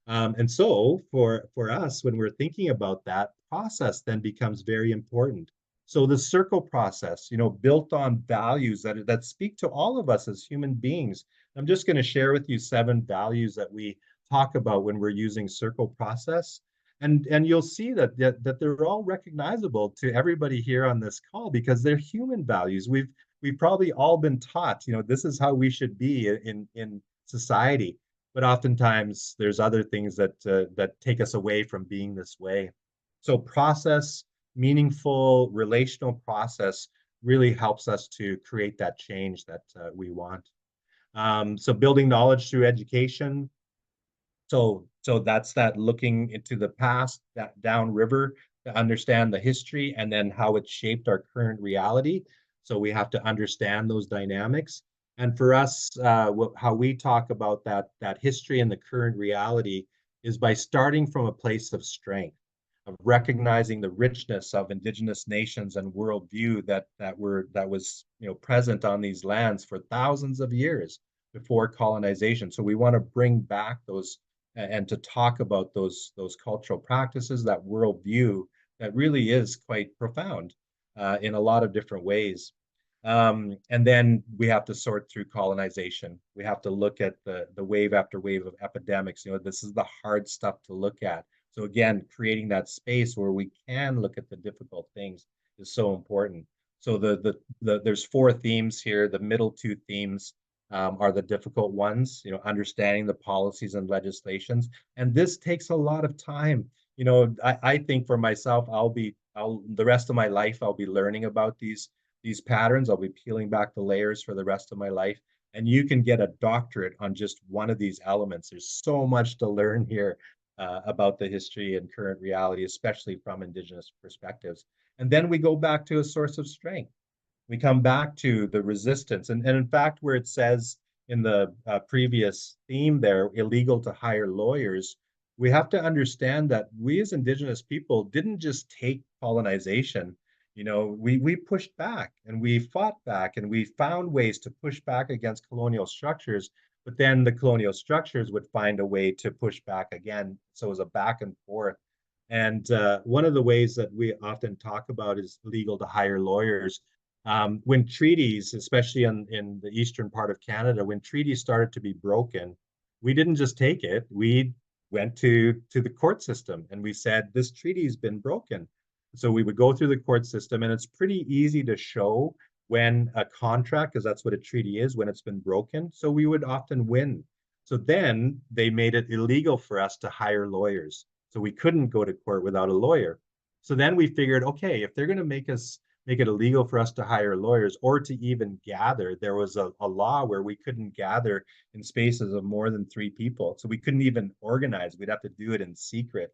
And so for us, when we're thinking about that, process then becomes very important. So the circle process, built on values that speak to all of us as human beings. I'm just going to share with you 7 values that we talk about when we're using circle process. And you'll see that they're all recognizable to everybody here on this call because they're human values. We've probably all been taught, this is how we should be in society. But oftentimes there's other things that take us away from being this way. So process, meaningful relational process really helps us to create that change that we want. So building knowledge through education. So that's that looking into the past, that downriver to understand the history and then how it shaped our current reality. So we have to understand those dynamics. And for us, how we talk about that history and the current reality is by starting from a place of strength, of recognizing the richness of Indigenous nations and worldview that was present on these lands for thousands of years before colonization. So we want to bring back those and to talk about those cultural practices, that worldview that really is quite profound in a lot of different ways. And then we have to sort through colonization. We have to look at the wave after wave of epidemics. This is the hard stuff to look at. So again, creating that space where we can look at the difficult things is so important. So there's 4 themes here. The middle 2 themes are the difficult ones, understanding the policies and legislations. And this takes a lot of time. I think for myself, the rest of my life, I'll be learning about these patterns. I'll be peeling back the layers for the rest of my life. And you can get a doctorate on just one of these elements. There's so much to learn here about the history and current reality, especially from Indigenous perspectives. And then we go back to a source of strength. We come back to the resistance. And in fact, where it says in the previous theme there, illegal to hire lawyers, we have to understand that we as Indigenous people didn't just take colonization You know, we pushed back and we fought back and we found ways to push back against colonial structures, but then the colonial structures would find a way to push back again. So it was a back and forth. And one of the ways that we often talk about is legal to hire lawyers. When treaties, especially in the eastern part of Canada, when treaties started to be broken, we didn't just take it. We went to the court system and we said, this treaty's been broken. So we would go through the court system, and it's pretty easy to show when a contract, because that's what a treaty is, when it's been broken. So we would often win. So then they made it illegal for us to hire lawyers. So we couldn't go to court without a lawyer. So then we figured, okay, if they're going to make it illegal for us to hire lawyers or to even gather, there was a law where we couldn't gather in spaces of more than 3 people. So we couldn't even organize. We'd have to do it in secret.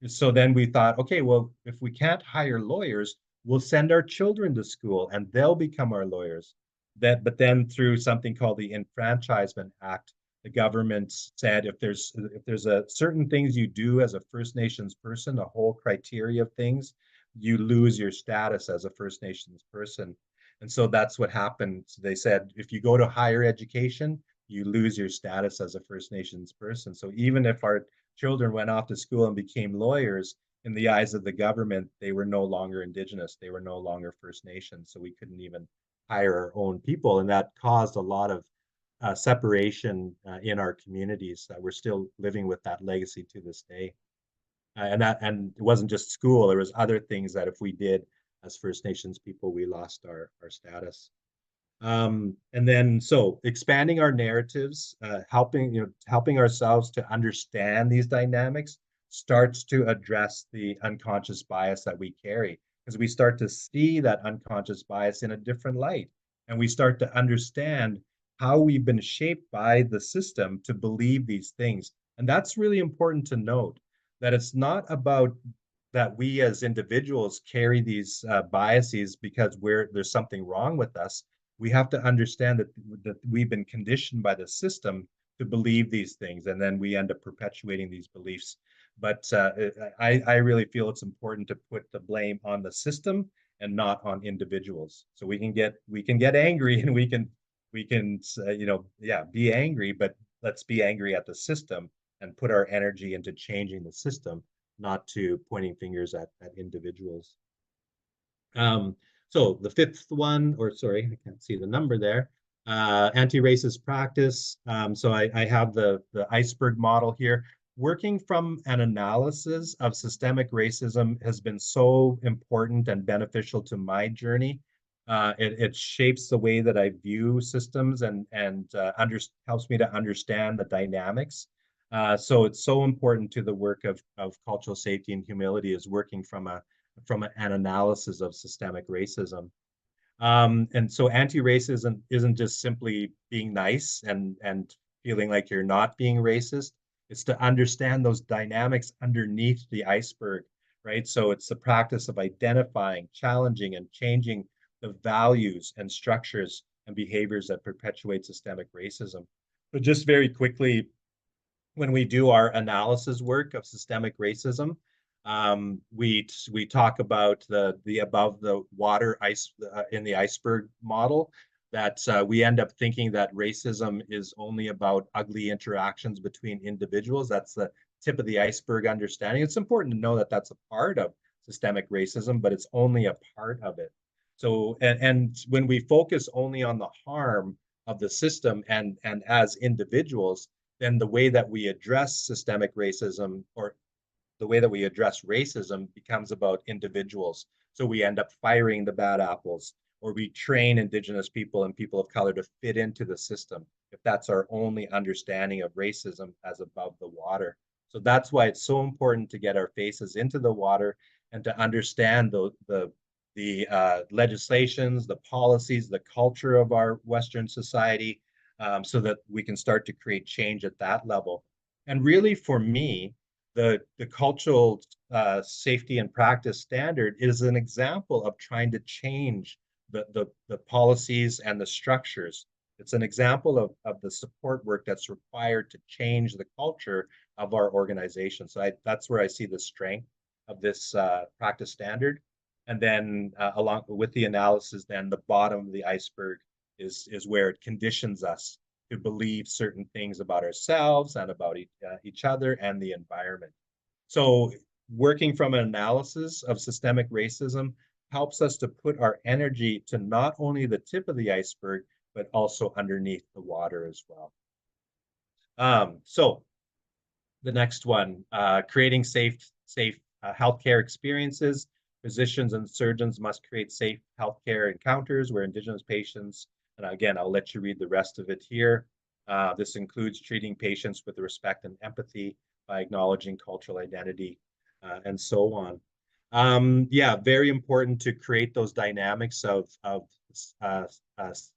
So then we thought, okay, well, if we can't hire lawyers, we'll send our children to school and they'll become our lawyers. But then through something called the Enfranchisement Act, the government said if there's a certain things you do as a First Nations person, a whole criteria of things, you lose your status as a First Nations person. And so that's what happened. So they said if you go to higher education, you lose your status as a First Nations person. So even if our children went off to school and became lawyers, in the eyes of the government, they were no longer Indigenous. They were no longer First Nations. So we couldn't even hire our own people. And that caused a lot of separation in our communities that we're still living with that legacy to this day. And it wasn't just school, there was other things that if we did as First Nations people, we lost our status. And then so expanding our narratives, helping ourselves to understand these dynamics starts to address the unconscious bias that we carry, because we start to see that unconscious bias in a different light, and we start to understand how we've been shaped by the system to believe these things. And that's really important to note, that it's not about that we as individuals carry these biases because there's something wrong with us. We have to understand that we've been conditioned by the system to believe these things, and then we end up perpetuating these beliefs. But I really feel it's important to put the blame on the system and not on individuals. So we can get angry and we can be angry, but let's be angry at the system and put our energy into changing the system, not to pointing fingers at individuals. So the fifth one, or sorry, I can't see the number there, anti-racist practice. So I have the iceberg model here. Working from an analysis of systemic racism has been so important and beneficial to my journey. It shapes the way that I view systems and helps me to understand the dynamics. So it's so important to the work of cultural safety and humility, is working from an analysis of systemic racism. And so anti-racism isn't just simply being nice and feeling like you're not being racist. It's to understand those dynamics underneath the iceberg, right? So it's the practice of identifying, challenging, and changing the values and structures and behaviors that perpetuate systemic racism. But just very quickly, when we do our analysis work of systemic racism, we talk about the above the water ice in the iceberg model, that we end up thinking that racism is only about ugly interactions between individuals. That's the tip of the iceberg understanding. It's important to know that that's a part of systemic racism, but it's only a part of it. So, and when we focus only on the harm of the system and as individuals, then the way that we address systemic racism, or the way that we address racism, becomes about individuals. So we end up firing the bad apples, or we train Indigenous people and people of color to fit into the system, if that's our only understanding of racism as above the water. So that's why it's so important to get our faces into the water and to understand the legislations, the policies, the culture of our Western society, so that we can start to create change at that level. And really, for me, the cultural safety and practice standard is an example of trying to change the policies and the structures. It's an example of the support work that's required to change the culture of our organization. So that's where I see the strength of this practice standard. And then along with the analysis, then the bottom of the iceberg is where it conditions us to believe certain things about ourselves and about each other and the environment. So working from an analysis of systemic racism helps us to put our energy to not only the tip of the iceberg, but also underneath the water as well. So the next one, creating safe healthcare experiences. Physicians and surgeons must create safe healthcare encounters where Indigenous patients, and again, I'll let you read the rest of it here. This includes treating patients with respect and empathy by acknowledging cultural identity and so on. Yeah, very important to create those dynamics of uh,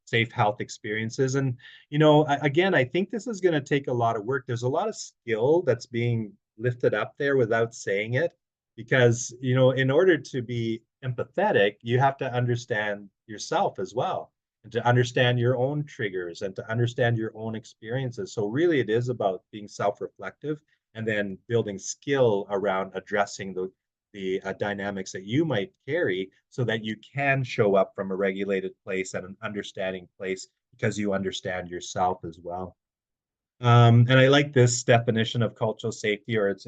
safe health experiences. And, you know, again, I think this is going to take a lot of work. There's a lot of skill that's being lifted up there without saying it, because, you know, in order to be empathetic, you have to understand yourself as well, and to understand your own triggers and to understand your own experiences. So really it is about being self-reflective and then building skill around addressing the dynamics that you might carry so that you can show up from a regulated place and an understanding place because you understand yourself as well. And I like this definition of cultural safety, or it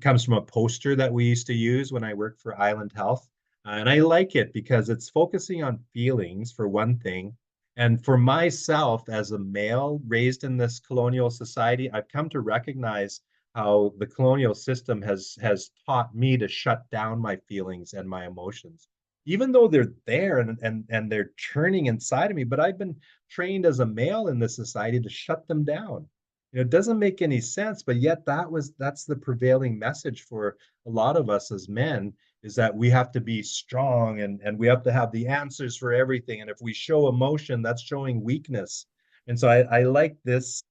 comes from a poster that we used to use when I worked for Island Health. And I like it because it's focusing on feelings for one thing. And for myself as a male raised in this colonial society, I've come to recognize how the colonial system has taught me to shut down my feelings and my emotions, even though they're there and they're churning inside of me. But I've been trained as a male in this society to shut them down. You know, it doesn't make any sense, but yet that's the prevailing message for a lot of us as men, is that we have to be strong and we have to have the answers for everything. And if we show emotion, that's showing weakness. And so I like this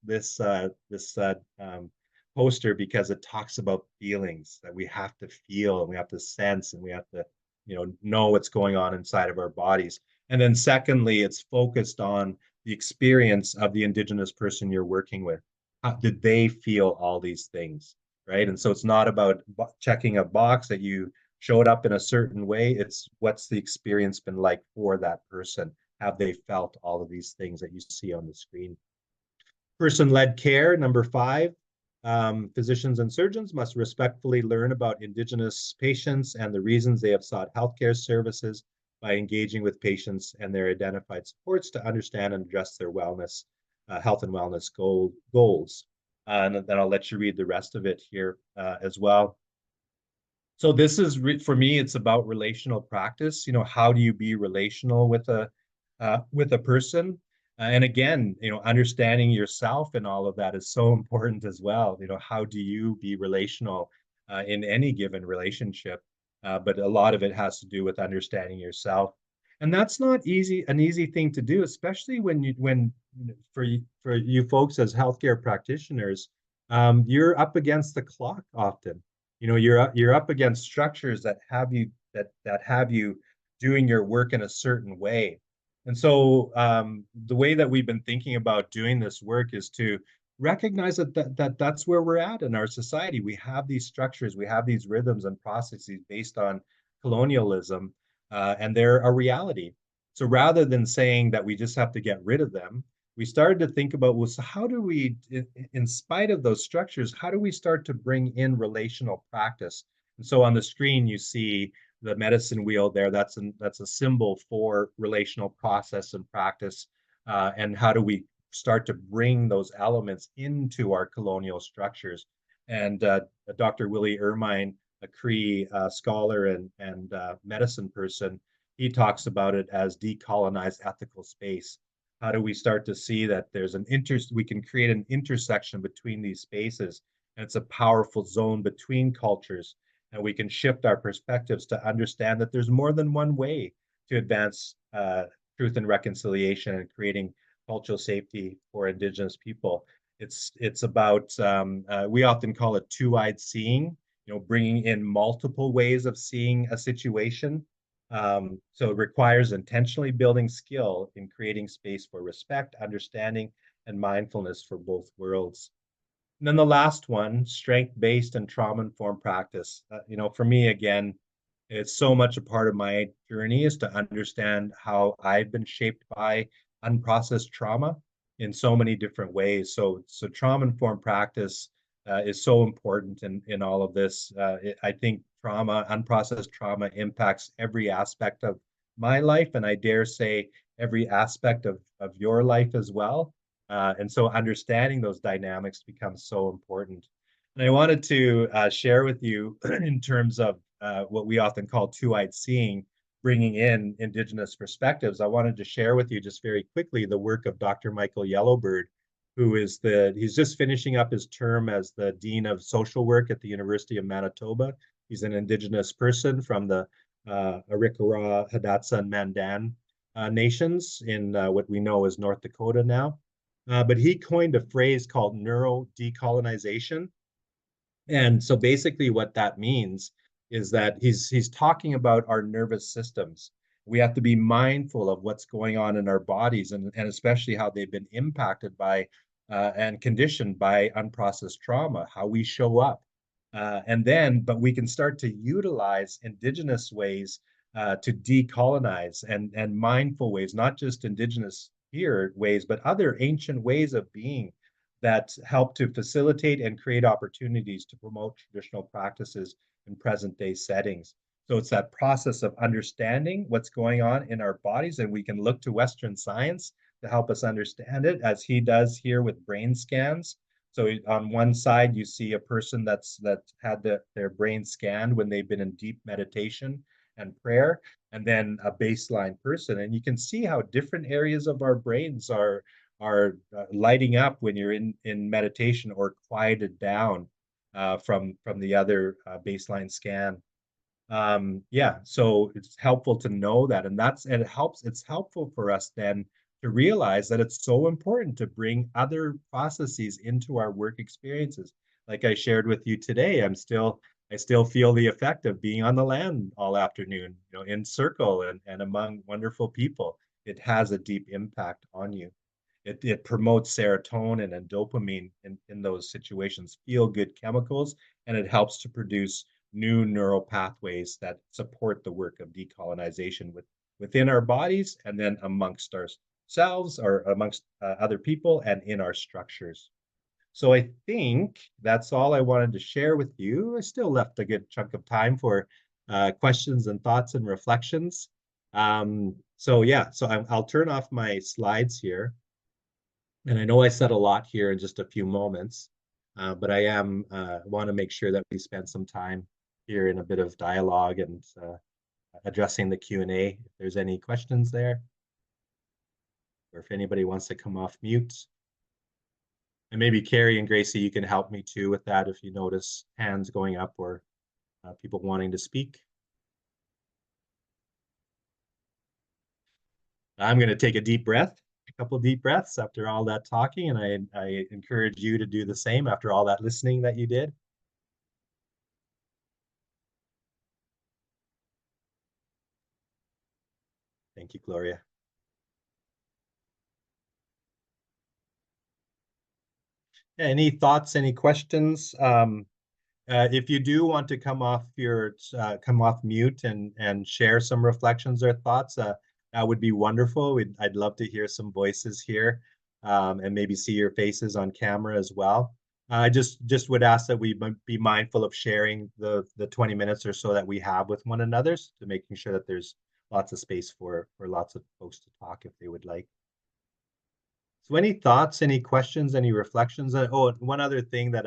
poster because it talks about feelings that we have to feel and we have to sense and we have to, you know what's going on inside of our bodies. And then secondly, it's focused on the experience of the Indigenous person you're working with. How did they feel all these things, right? And so it's not about checking a box that you showed up in a certain way. It's what's the experience been like for that person? Have they felt all of these things that you see on the screen? Person-led care, number 5. Physicians and surgeons must respectfully learn about Indigenous patients and the reasons they have sought healthcare services by engaging with patients and their identified supports to understand and address their wellness, health and wellness goals. And then I'll let you read the rest of it here as well. So this is for me, it's about relational practice. You know, how do you be relational with a person? And again, you know, understanding yourself and all of that is so important as well. You know, how do you be relational in any given relationship? But a lot of it has to do with understanding yourself, and that's not an easy thing to do, especially when for you folks as healthcare practitioners, you're up against the clock often. You know, you're up against structures that have you doing your work in a certain way. And so the way that we've been thinking about doing this work is to recognize that's where we're at in our society. We have these structures, we have these rhythms and processes based on colonialism, and they're a reality. So rather than saying that we just have to get rid of them, we started to think about, well, so how do we, in spite of those structures, how do we start to bring in relational practice? And so on the screen, you see the medicine wheel there. That's a symbol for relational process and practice. And how do we start to bring those elements into our colonial structures? And Dr. Willie Ermine, a Cree scholar and medicine person, he talks about it as decolonized ethical space. How do we start to see that there's we can create an intersection between these spaces, and it's a powerful zone between cultures, and we can shift our perspectives to understand that there's more than one way to advance truth and reconciliation and creating cultural safety for Indigenous people. It's about we often call it two-eyed seeing, you know, bringing in multiple ways of seeing a situation. So it requires intentionally building skill in creating space for respect, understanding, and mindfulness for both worlds. And then the last one, strength-based and trauma-informed practice. For me, again, it's so much a part of my journey is to understand how I've been shaped by unprocessed trauma in so many different ways. So trauma-informed practice is so important in all of this. I think unprocessed trauma impacts every aspect of my life, and I dare say every aspect of your life as well. And so understanding those dynamics becomes so important. And I wanted to share with you in terms of what we often call two-eyed seeing, bringing in Indigenous perspectives. I wanted to share with you just very quickly the work of Dr. Michael Yellowbird, he's just finishing up his term as the Dean of Social Work at the University of Manitoba. He's an Indigenous person from the Arikara, Hidatsa, and Mandan nations in what we know as North Dakota now. But he coined a phrase called neuro decolonization. And so basically what that means is that he's talking about our nervous systems. We have to be mindful of what's going on in our bodies and especially how they've been impacted by and conditioned by unprocessed trauma, how we show up. But we can start to utilize Indigenous ways to decolonize and mindful ways, not just Indigenous here ways, but other ancient ways of being that help to facilitate and create opportunities to promote traditional practices in present day settings. So it's that process of understanding what's going on in our bodies, and we can look to Western science to help us understand it, as he does here with brain scans. So on one side, you see a person that had their brain scanned when they've been in deep meditation and prayer, and then a baseline person. And you can see how different areas of our brains are lighting up when you're in meditation or quieted down from the other baseline scan. So it's helpful to know that, and it's helpful for us then to realize that it's so important to bring other processes into our work experiences. Like I shared with you today, I still feel the effect of being on the land all afternoon, in circle and among wonderful people. It has a deep impact on you. It promotes serotonin and dopamine in those situations, feel good chemicals, and it helps to produce new neural pathways that support the work of decolonization within our bodies and then amongst ourselves or amongst other people and in our structures. So I think that's all I wanted to share with you. I still left a good chunk of time for questions and thoughts and reflections. I'll turn off my slides here. And I know I said a lot here in just a few moments, but I want to make sure that we spend some time here in a bit of dialogue and addressing the Q&A. If there's any questions there, or if anybody wants to come off mute. And maybe Carrie and Gracie, you can help me too with that if you notice hands going up or people wanting to speak. I'm going to take a deep breath, a couple deep breaths after all that talking, and I encourage you to do the same after all that listening that you did. Thank you, Gloria. Any thoughts, any questions? If you do want to come off mute and share some reflections or thoughts, that would be wonderful. I'd love to hear some voices here and maybe see your faces on camera as well. I just would ask that we be mindful of sharing the 20 minutes or so that we have with one another to making sure that there's lots of space for lots of folks to talk if they would like. So any thoughts, any questions, any reflections? One other thing that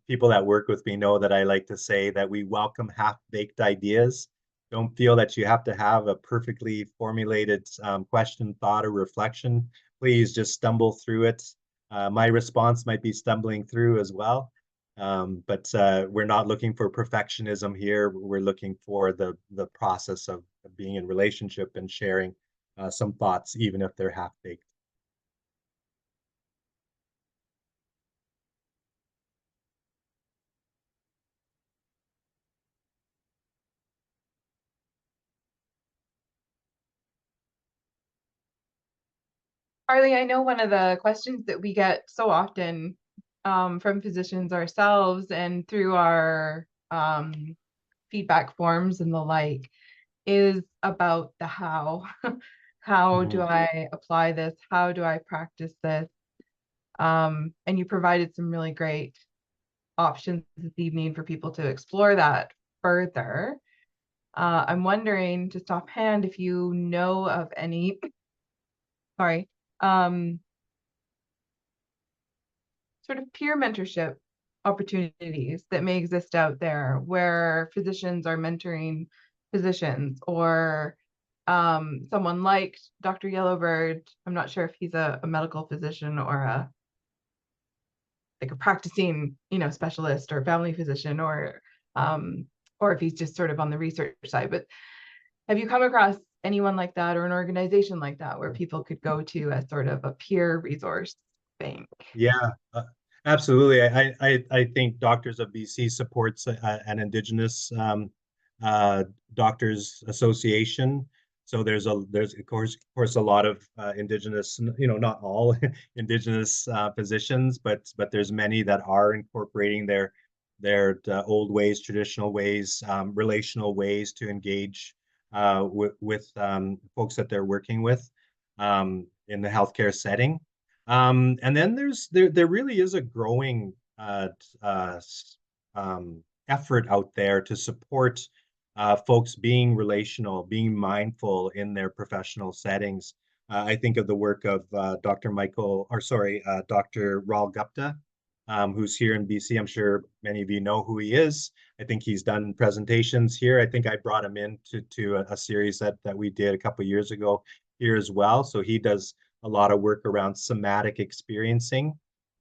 people that work with me know that I like to say that we welcome half-baked ideas. Don't feel that you have to have a perfectly formulated question, thought, or reflection. Please just stumble through it. My response might be stumbling through as well. But we're not looking for perfectionism here. We're looking for the process of being in relationship and sharing some thoughts, even if they're half-baked. Harley, I know one of the questions that we get so often from physicians ourselves and through our feedback forms and the like is about the how. How do I apply this? How do I practice this? And you provided some really great options this evening for people to explore that further. I'm wondering, just offhand, if you know of any, sorry, sort of peer mentorship opportunities that may exist out there where physicians are mentoring physicians, or someone like Dr. Yellowbird. I'm not sure if he's a medical physician or a practicing, specialist or family physician, or if he's just sort of on the research side. But have you come across anyone like that, or an organization like that, where people could go to as sort of a peer resource bank? Yeah, absolutely. I think Doctors of BC supports an Indigenous Doctors Association. So there's of course a lot of Indigenous, not all Indigenous physicians, but there's many that are incorporating their old ways, traditional ways, relational ways to engage with folks that they're working with in the healthcare setting. And then there really is a growing uh, effort out there to support folks being relational, being mindful in their professional settings. I think of the work of Dr. Ral Gupta, who's here in BC. I'm sure many of you know who he is. I think he's done presentations here. I think I brought him in to a series that we did a couple of years ago here as well. So he does a lot of work around somatic experiencing,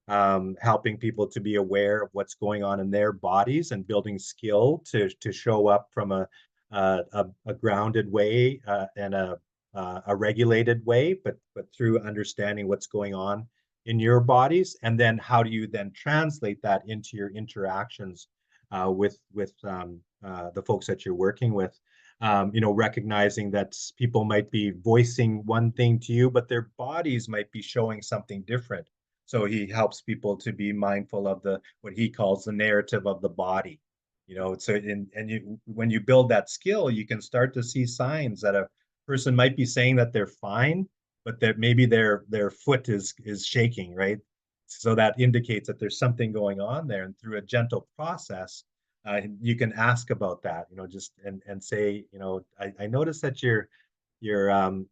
helping people to be aware of what's going on in their bodies and building skill to show up from a grounded way and a regulated way, but through understanding what's going on in your bodies, and then how do you then translate that into your interactions with the folks that you're working with. Recognizing that people might be voicing one thing to you, but their bodies might be showing something different. So he helps people to be mindful of what he calls the narrative of the body. When you build that skill, you can start to see signs that a person might be saying that they're fine, but that maybe their foot is shaking, right? So that indicates that there's something going on there. And through a gentle process, you can ask about that, just and say, I noticed that your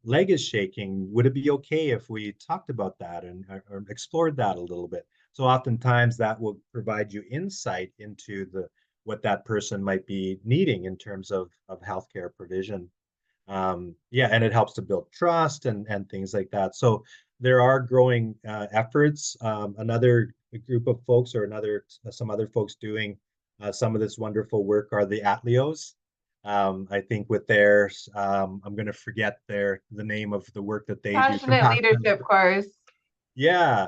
leg is shaking. Would it be okay if we talked about that and or explored that a little bit? So oftentimes that will provide you insight into what that person might be needing in terms of healthcare provision. Yeah, and it helps to build trust and things like that. So there are growing efforts. Another group of folks, or some other folks doing some of this wonderful work, are the Atleos. I think with theirs, I'm going to forget the name of the work that they do from Passionate past times. leadership course. Yeah.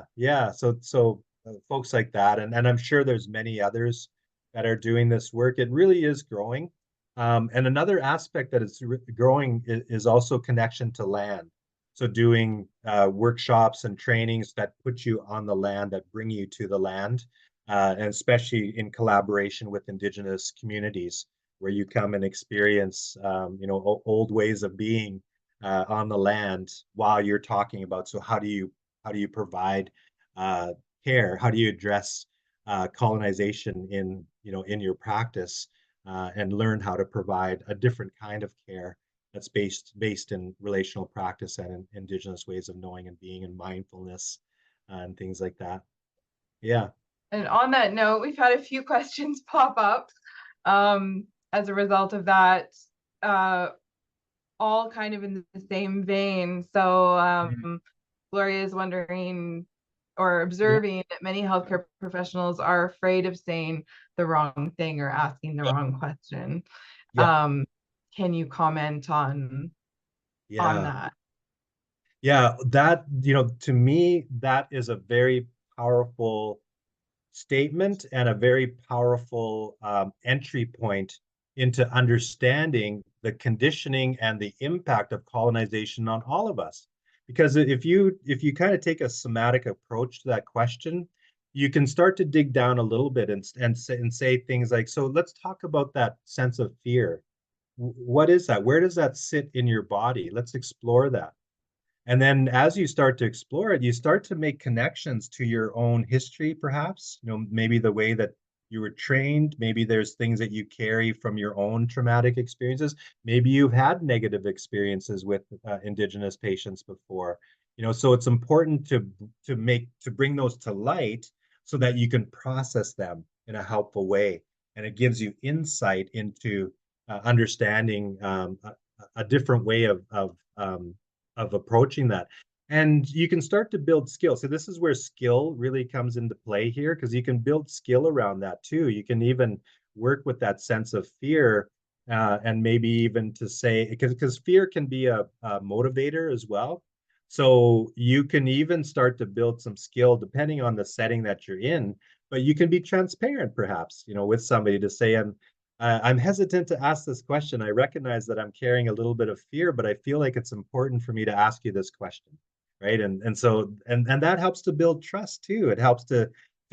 So folks like that, and I'm sure there's many others that are doing this work. It really is growing. And another aspect that is growing is also connection to land. So doing workshops and trainings that put you on the land, that bring you to the land, and especially in collaboration with Indigenous communities, where you come and experience, old ways of being on the land while you're talking about. So how do you provide uh, care? How do you address colonization in your practice, and learn how to provide a different kind of care that's based in relational practice and in Indigenous ways of knowing and being, and mindfulness and things like that. Yeah. And on that note, we've had a few questions pop up as a result of that, all kind of in the same vein. So Gloria is wondering or Yeah. observing that many healthcare professionals are afraid of saying the wrong thing or asking the wrong question. Yeah. Can you comment on Yeah. that? Yeah. That, to me, that is a very powerful statement and a very powerful entry point into understanding the conditioning and the impact of colonization on all of us. Because if you kind of take a somatic approach to that question, you can start to dig down a little bit and say things like, so let's talk about that sense of fear. What is that? Where does that sit in your body? Let's explore that. And then as you start to explore it, you start to make connections to your own history, perhaps, maybe the way that you were trained. Maybe there's things that you carry from your own traumatic experiences. Maybe you've had negative experiences with Indigenous patients before. So it's important to bring those to light so that you can process them in a helpful way. And it gives you insight into understanding a different way of approaching that. And you can start to build skill. So this is where skill really comes into play here, because you can build skill around that too. You can even work with that sense of fear, and maybe even to say, because fear can be a motivator as well. So you can even start to build some skill depending on the setting that you're in, but you can be transparent perhaps, with somebody to say, I'm hesitant to ask this question. I recognize that I'm carrying a little bit of fear, but I feel like it's important for me to ask you this question, right? And that helps to build trust too. It helps to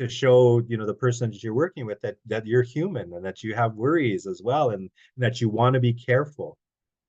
show the person that you're working with that you're human and that you have worries as well, and that you want to be careful.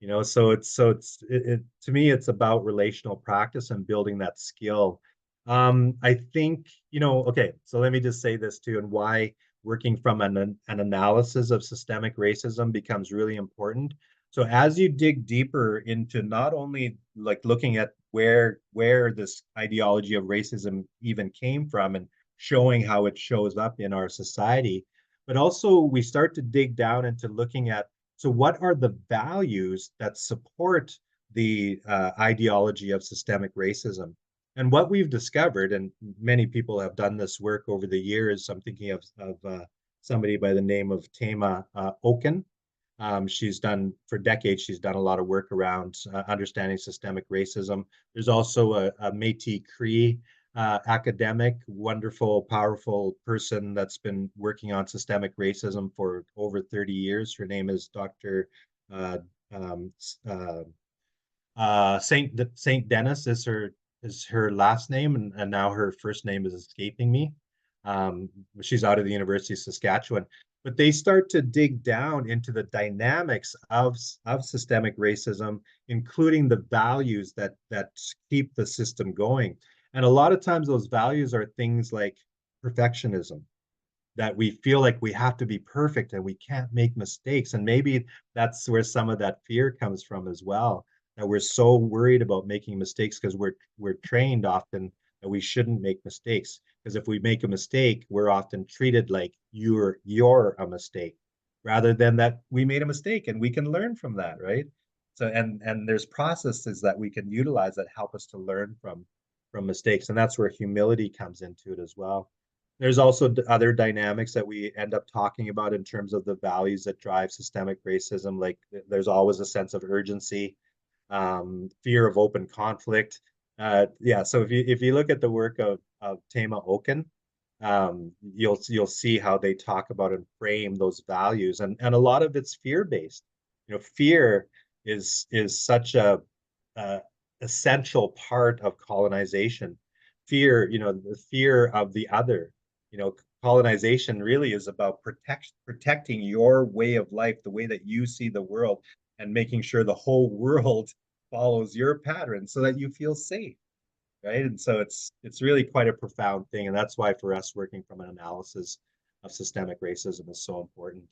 To me, it's about relational practice and building that skill. I think, okay, so let me just say this too, and why working from an analysis of systemic racism becomes really important. So as you dig deeper into not only like looking at where this ideology of racism even came from and showing how it shows up in our society, but also we start to dig down into looking at, so what are the values that support the ideology of systemic racism? And what we've discovered, and many people have done this work over the years, I'm thinking of somebody by the name of Tema Oken. She's done, for decades, she's done a lot of work around understanding systemic racism. There's also a Métis Cree academic, wonderful, powerful person that's been working on systemic racism for over 30 years. Her name is Dr. Uh, um, Saint Dennis is her last name, and now her first name is escaping me. She's out of the University of Saskatchewan, but they start to dig down into the dynamics of systemic racism, including the values that keep the system going. And a lot of times those values are things like perfectionism, that we feel like we have to be perfect and we can't make mistakes. And maybe that's where some of that fear comes from as well, that we're so worried about making mistakes because we're trained often that we shouldn't make mistakes. Because if we make a mistake, we're often treated like you're a mistake, rather than that we made a mistake and we can learn from that, right? So and there's processes that we can utilize that help us to learn from mistakes. And that's where humility comes into it as well. There's also other dynamics that we end up talking about in terms of the values that drive systemic racism. Like there's always a sense of urgency, fear of open conflict. Yeah, so if you look at the work of Tema Oken, you'll see how they talk about and frame those values, and a lot of it's fear based. Fear is such a essential part of colonization. Fear, the fear of the other. Colonization really is about protecting your way of life, the way that you see the world, and making sure the whole world follows your pattern so that you feel safe, right? And so it's really quite a profound thing, and that's why for us working from an analysis of systemic racism is so important.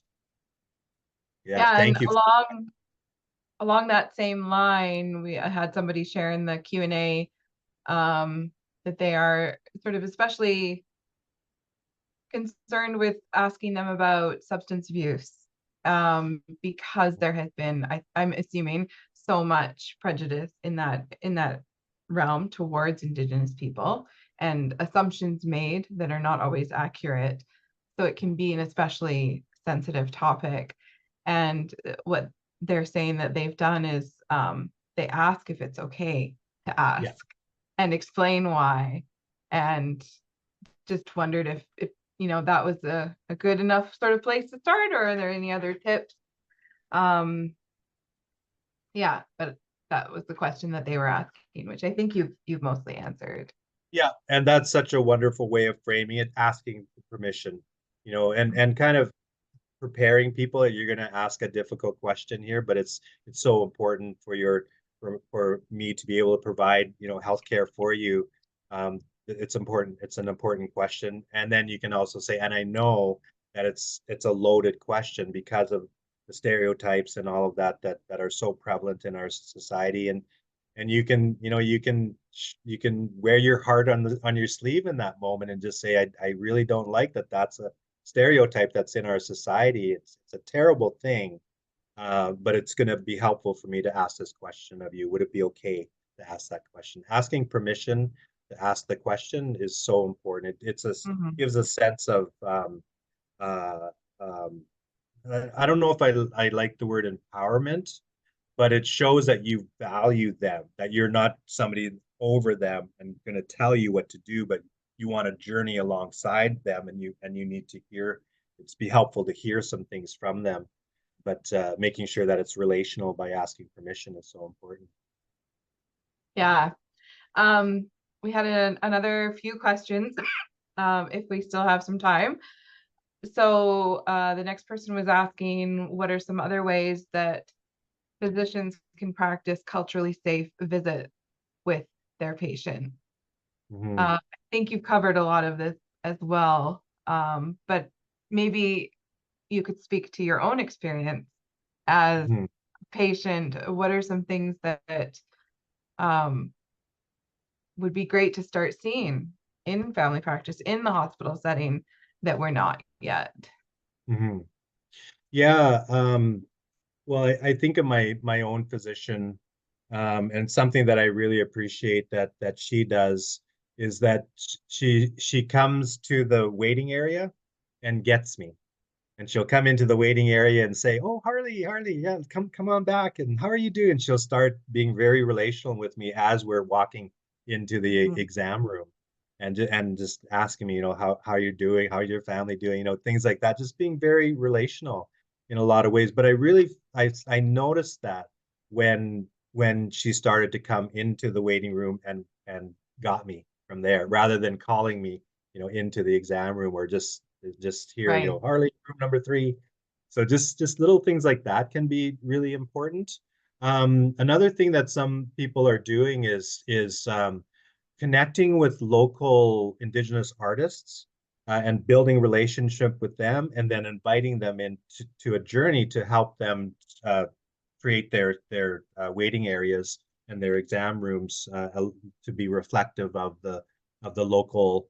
Yeah, Yeah, and thank you. along that same line, we had somebody share in the Q&A that they are sort of especially concerned with asking them about substance abuse, because there has been, I'm assuming, so much prejudice in that realm towards Indigenous people, and assumptions made that are not always accurate. So it can be an especially sensitive topic. And what they're saying that they've done is, they ask if it's okay to ask, Yeah. and explain why, and just wondered if that was a good enough sort of place to start, or are there any other tips? Yeah, but that was the question that they were asking, which I think you've mostly answered. Yeah, and that's such a wonderful way of framing it, asking for permission, and kind of preparing people that you're going to ask a difficult question here, but it's so important for me to be able to provide healthcare for you. It's important. It's an important question, and then you can also say, and I know that it's a loaded question because of the stereotypes and all of that are so prevalent in our society, and you can wear your heart on your sleeve in that moment and just say, I really don't like that. That's a stereotype that's in our society. It's a terrible thing, but it's going to be helpful for me to ask this question of you. Would it be okay to ask that question? Asking permission to ask the question is so important. Gives a sense of uh, um, I don't know if I like the word empowerment, but it shows that you value them, that you're not somebody over them and going to tell you what to do, but you want to journey alongside them, and you need to hear. It's be helpful to hear some things from them, but making sure that it's relational by asking permission is so important. Yeah. We had another few questions, if we still have some time. So the next person was asking, what are some other ways that physicians can practice culturally safe visits with their patient? Mm-hmm. I think you've covered a lot of this as well, but maybe you could speak to your own experience as Mm-hmm. a patient. What are some things that um, would be great to start seeing in family practice, in the hospital setting, that we're not yet? Mm-hmm. Yeah. Well, I think of my own physician, and something that I really appreciate that she does is that she comes to the waiting area and gets me. And she'll come into the waiting area and say, "Oh, Harley, yeah, come on back. And how are you doing?" And she'll start being very relational with me as we're walking into the Mm. exam room, and just asking me, how you're doing, how's your family doing, things like that. Just being very relational in a lot of ways. But I noticed that when she started to come into the waiting room and got me from there, rather than calling me, into the exam room, or just here, Right. Harley, room number 3. So just little things like that can be really important. Another thing that some people are doing is connecting with local Indigenous artists, and building relationship with them, and then inviting them into to a journey to help them uh, create their waiting areas and their exam rooms, to be reflective of the local,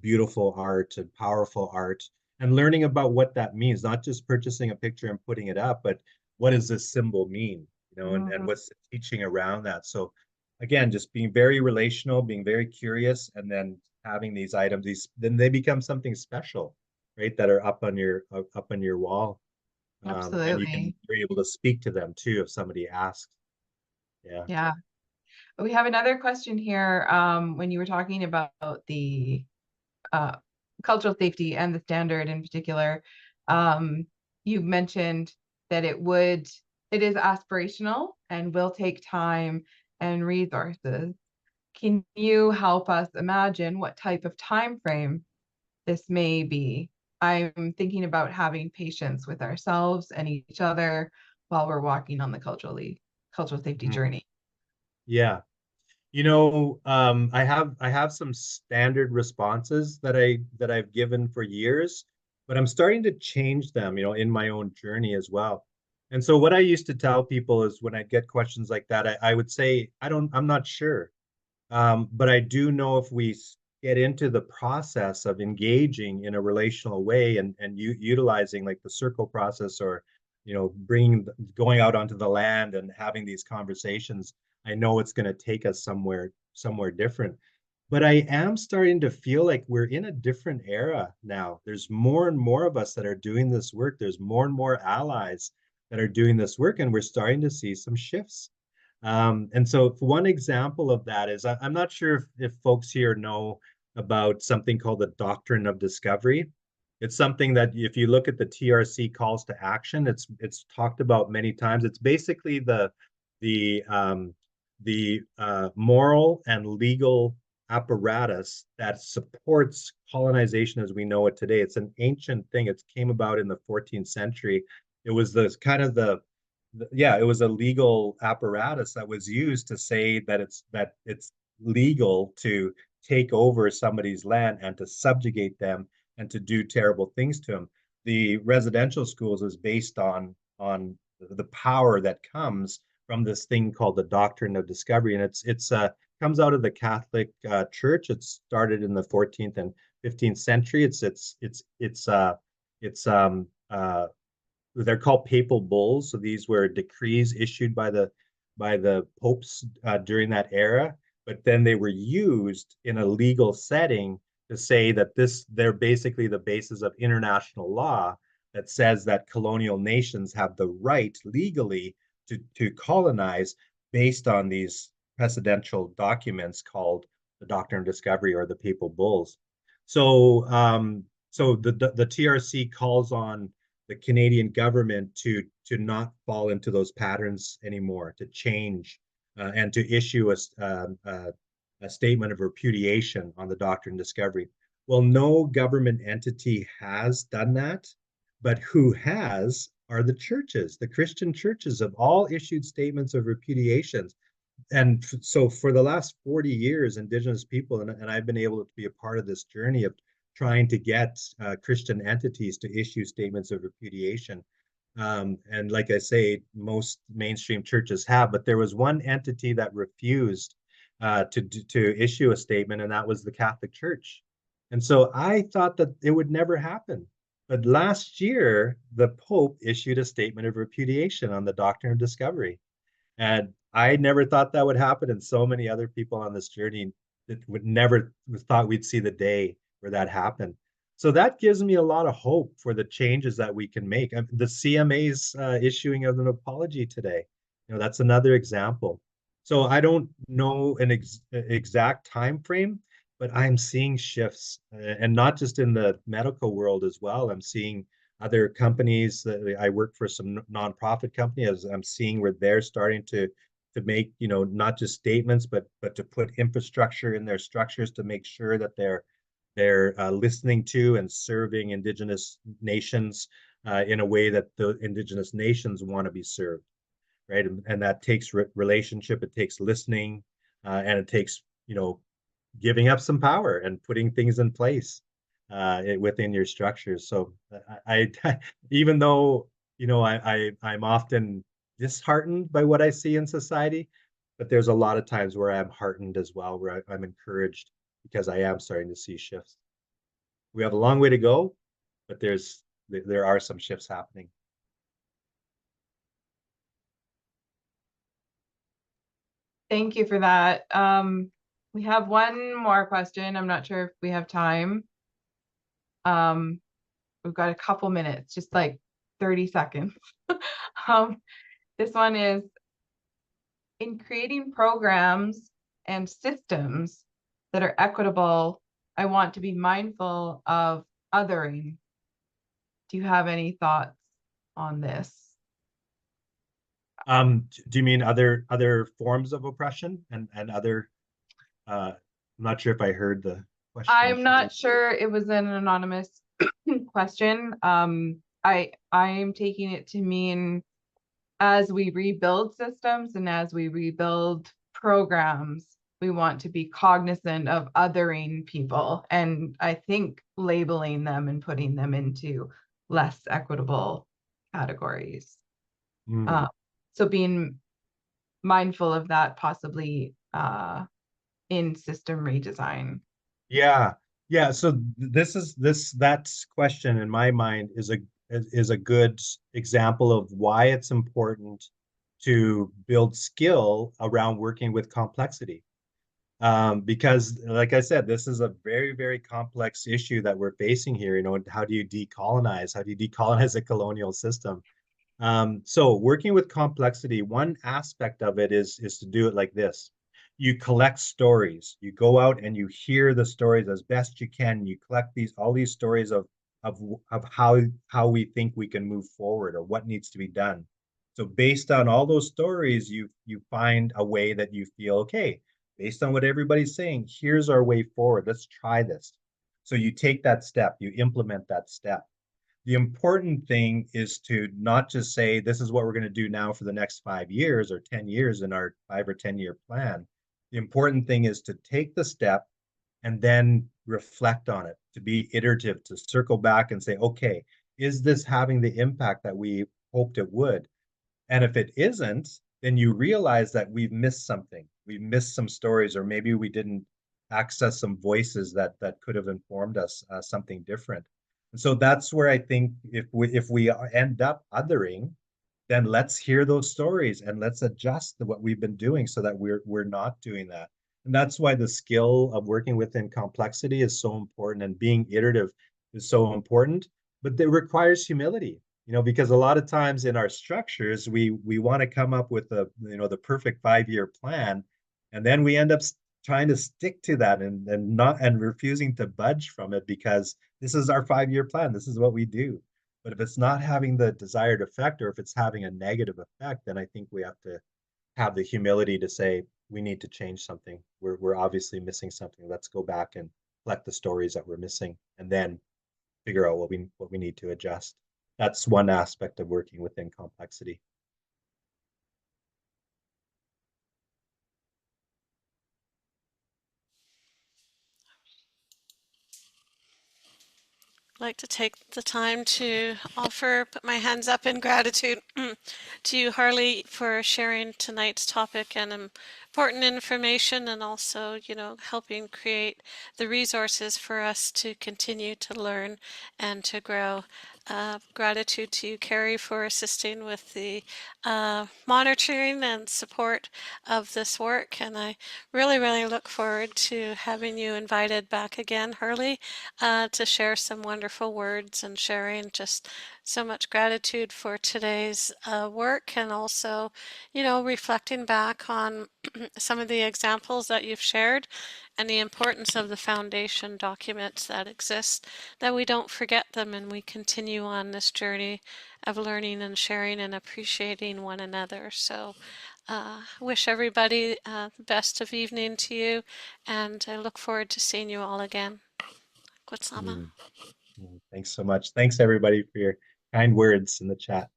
beautiful art and powerful art, and learning about what that means, not just purchasing a picture and putting it up, but what does this symbol mean, and Mhm. what's the teaching around that. So again, just being very relational, being very curious, and then having these items, then they become something special, right? That are up on your wall, and Absolutely. you're able to speak to them too if somebody asks. Yeah. Yeah. We have another question here. When you were talking about the uh, cultural safety and the standard in particular, um, you mentioned that it is aspirational and will take time and resources. Can you help us imagine what type of time frame this may be? I'm thinking about having patience with ourselves and each other while we're walking on the cultural safety Mhm. journey. Yeah. I have some standard responses that I've given for years, but I'm starting to change them, in my own journey as well. And so what I used to tell people is, when I get questions like that, I would say, I'm not sure. But I do know, if we get into the process of engaging in a relational way, and utilizing like the circle process, or going out onto the land and having these conversations, I know it's going to take us somewhere different. But I am starting to feel like we're in a different era now. There's more and more of us that are doing this work. There's more and more allies that are doing this work, and we're starting to see some shifts. And so one example of that is, I'm not sure if folks here know about something called the doctrine of discovery. It's something that, if you look at the TRC calls to action, it's talked about many times. It's basically the moral and legal apparatus that supports colonization as we know it today. It's an ancient thing. It came about in the 14th century. It was the kind of yeah, it was a legal apparatus that was used to say that it's legal to take over somebody's land and to subjugate them and to do terrible things to them. The residential schools is based on the power that comes from this thing called the doctrine of discovery, and it's comes out of the Catholic Church. It started in the 14th and 15th century. It's they're called papal bulls. So these were decrees issued by the popes during that era, but then they were used in a legal setting to say that they're basically the basis of international law that says that colonial nations have the right legally to colonize based on these precedential documents called the Doctrine of Discovery or the Papal Bulls. So the TRC calls on the Canadian government to not fall into those patterns anymore, to change and to issue a statement of repudiation on the Doctrine of Discovery. Well, no government entity has done that, but who has are the churches. The Christian churches have all issued statements of repudiation. And so for the last 40 years, Indigenous people, and I've been able to be a part of this journey of trying to get Christian entities to issue statements of repudiation. And like I say, most mainstream churches have, but there was one entity that refused to issue a statement, and that was the Catholic Church. And so I thought that it would never happen. But last year, the Pope issued a statement of repudiation on the Doctrine of Discovery. And I never thought that would happen. And so many other people on this journey that would never thought we'd see the day where that happened. So that gives me a lot of hope for the changes that we can make. The CMA's issuing of an apology today, that's another example. So I don't know an exact time frame, but I'm seeing shifts, and not just in the medical world as well. I'm seeing other companies. I work for some nonprofit company, as I'm seeing where they're starting to make, not just statements, but to put infrastructure in their structures to make sure that they're listening to and serving Indigenous nations in a way that the Indigenous nations want to be served, right? And that takes relationship, it takes listening, and it takes, giving up some power and putting things in place within your structures. So even though, I'm often disheartened by what I see in society, but there's a lot of times where I'm heartened as well, where I'm encouraged because I am starting to see shifts. We have a long way to go, but there are some shifts happening. Thank you for that. We have one more question. I'm not sure if we have time. We've got a couple minutes, just like 30 seconds. This one is, in creating programs and systems that are equitable, I want to be mindful of othering. Do you have any thoughts on this? Do you mean other forms of oppression and other? I'm not sure if I heard the question. I'm not sure. It was an anonymous question. I'm taking it to mean, as we rebuild systems and as we rebuild programs, we want to be cognizant of othering people, and I think labeling them and putting them into less equitable categories. So being mindful of that, possibly in system redesign. Yeah. So that question in my mind is a good example of why it's important to build skill around working with complexity. Because like I said, this is a very, very complex issue that we're facing here. How do you decolonize? How do you decolonize a colonial system? So working with complexity, one aspect of it is to do it like this. You collect stories. You go out and you hear the stories as best you can. You collect all these stories of how we think we can move forward or what needs to be done. So based on all those stories, you find a way that you feel, okay, based on what everybody's saying, here's our way forward. Let's try this. So you take that step, you implement that step. The important thing is to not just say, this is what we're going to do now for the next 5 years or 10 years in our 5 or 10 year plan. The important thing is to take the step and then reflect on it, to be iterative, to circle back and say, okay, is this having the impact that we hoped it would? And if it isn't, then you realize that we've missed something. We missed some stories, or maybe we didn't access some voices that could have informed us something different. And so that's where I think if we end up othering, then let's hear those stories and let's adjust what we've been doing so that we're not doing that. And that's why the skill of working within complexity is so important, and being iterative is so important. But it requires humility, because a lot of times in our structures, we want to come up with the perfect 5 year plan, and then we end up trying to stick to that and refusing to budge from it because this is our 5 year plan. This is what we do. But if it's not having the desired effect, or if it's having a negative effect, then I think we have to have the humility to say, we need to change something. We're obviously missing something. Let's go back and collect the stories that we're missing and then figure out what we need to adjust. That's one aspect of working within complexity. I'd like to take the time to put my hands up in gratitude to you, Harley, for sharing tonight's topic and important information, and also, helping create the resources for us to continue to learn and to grow. Gratitude to you, Carrie, for assisting with the monitoring and support of this work. And I really, really look forward to having you invited back again, Harley, to share some wonderful words and sharing just so much gratitude for today's work, and also, reflecting back on some of the examples that you've shared and the importance of the foundation documents that exist, that we don't forget them and we continue on this journey of learning and sharing and appreciating one another. So wish everybody the best of evening to you, and I look forward to seeing you all again. Kutsama. Thanks so much. Thanks everybody for your kind words in the chat.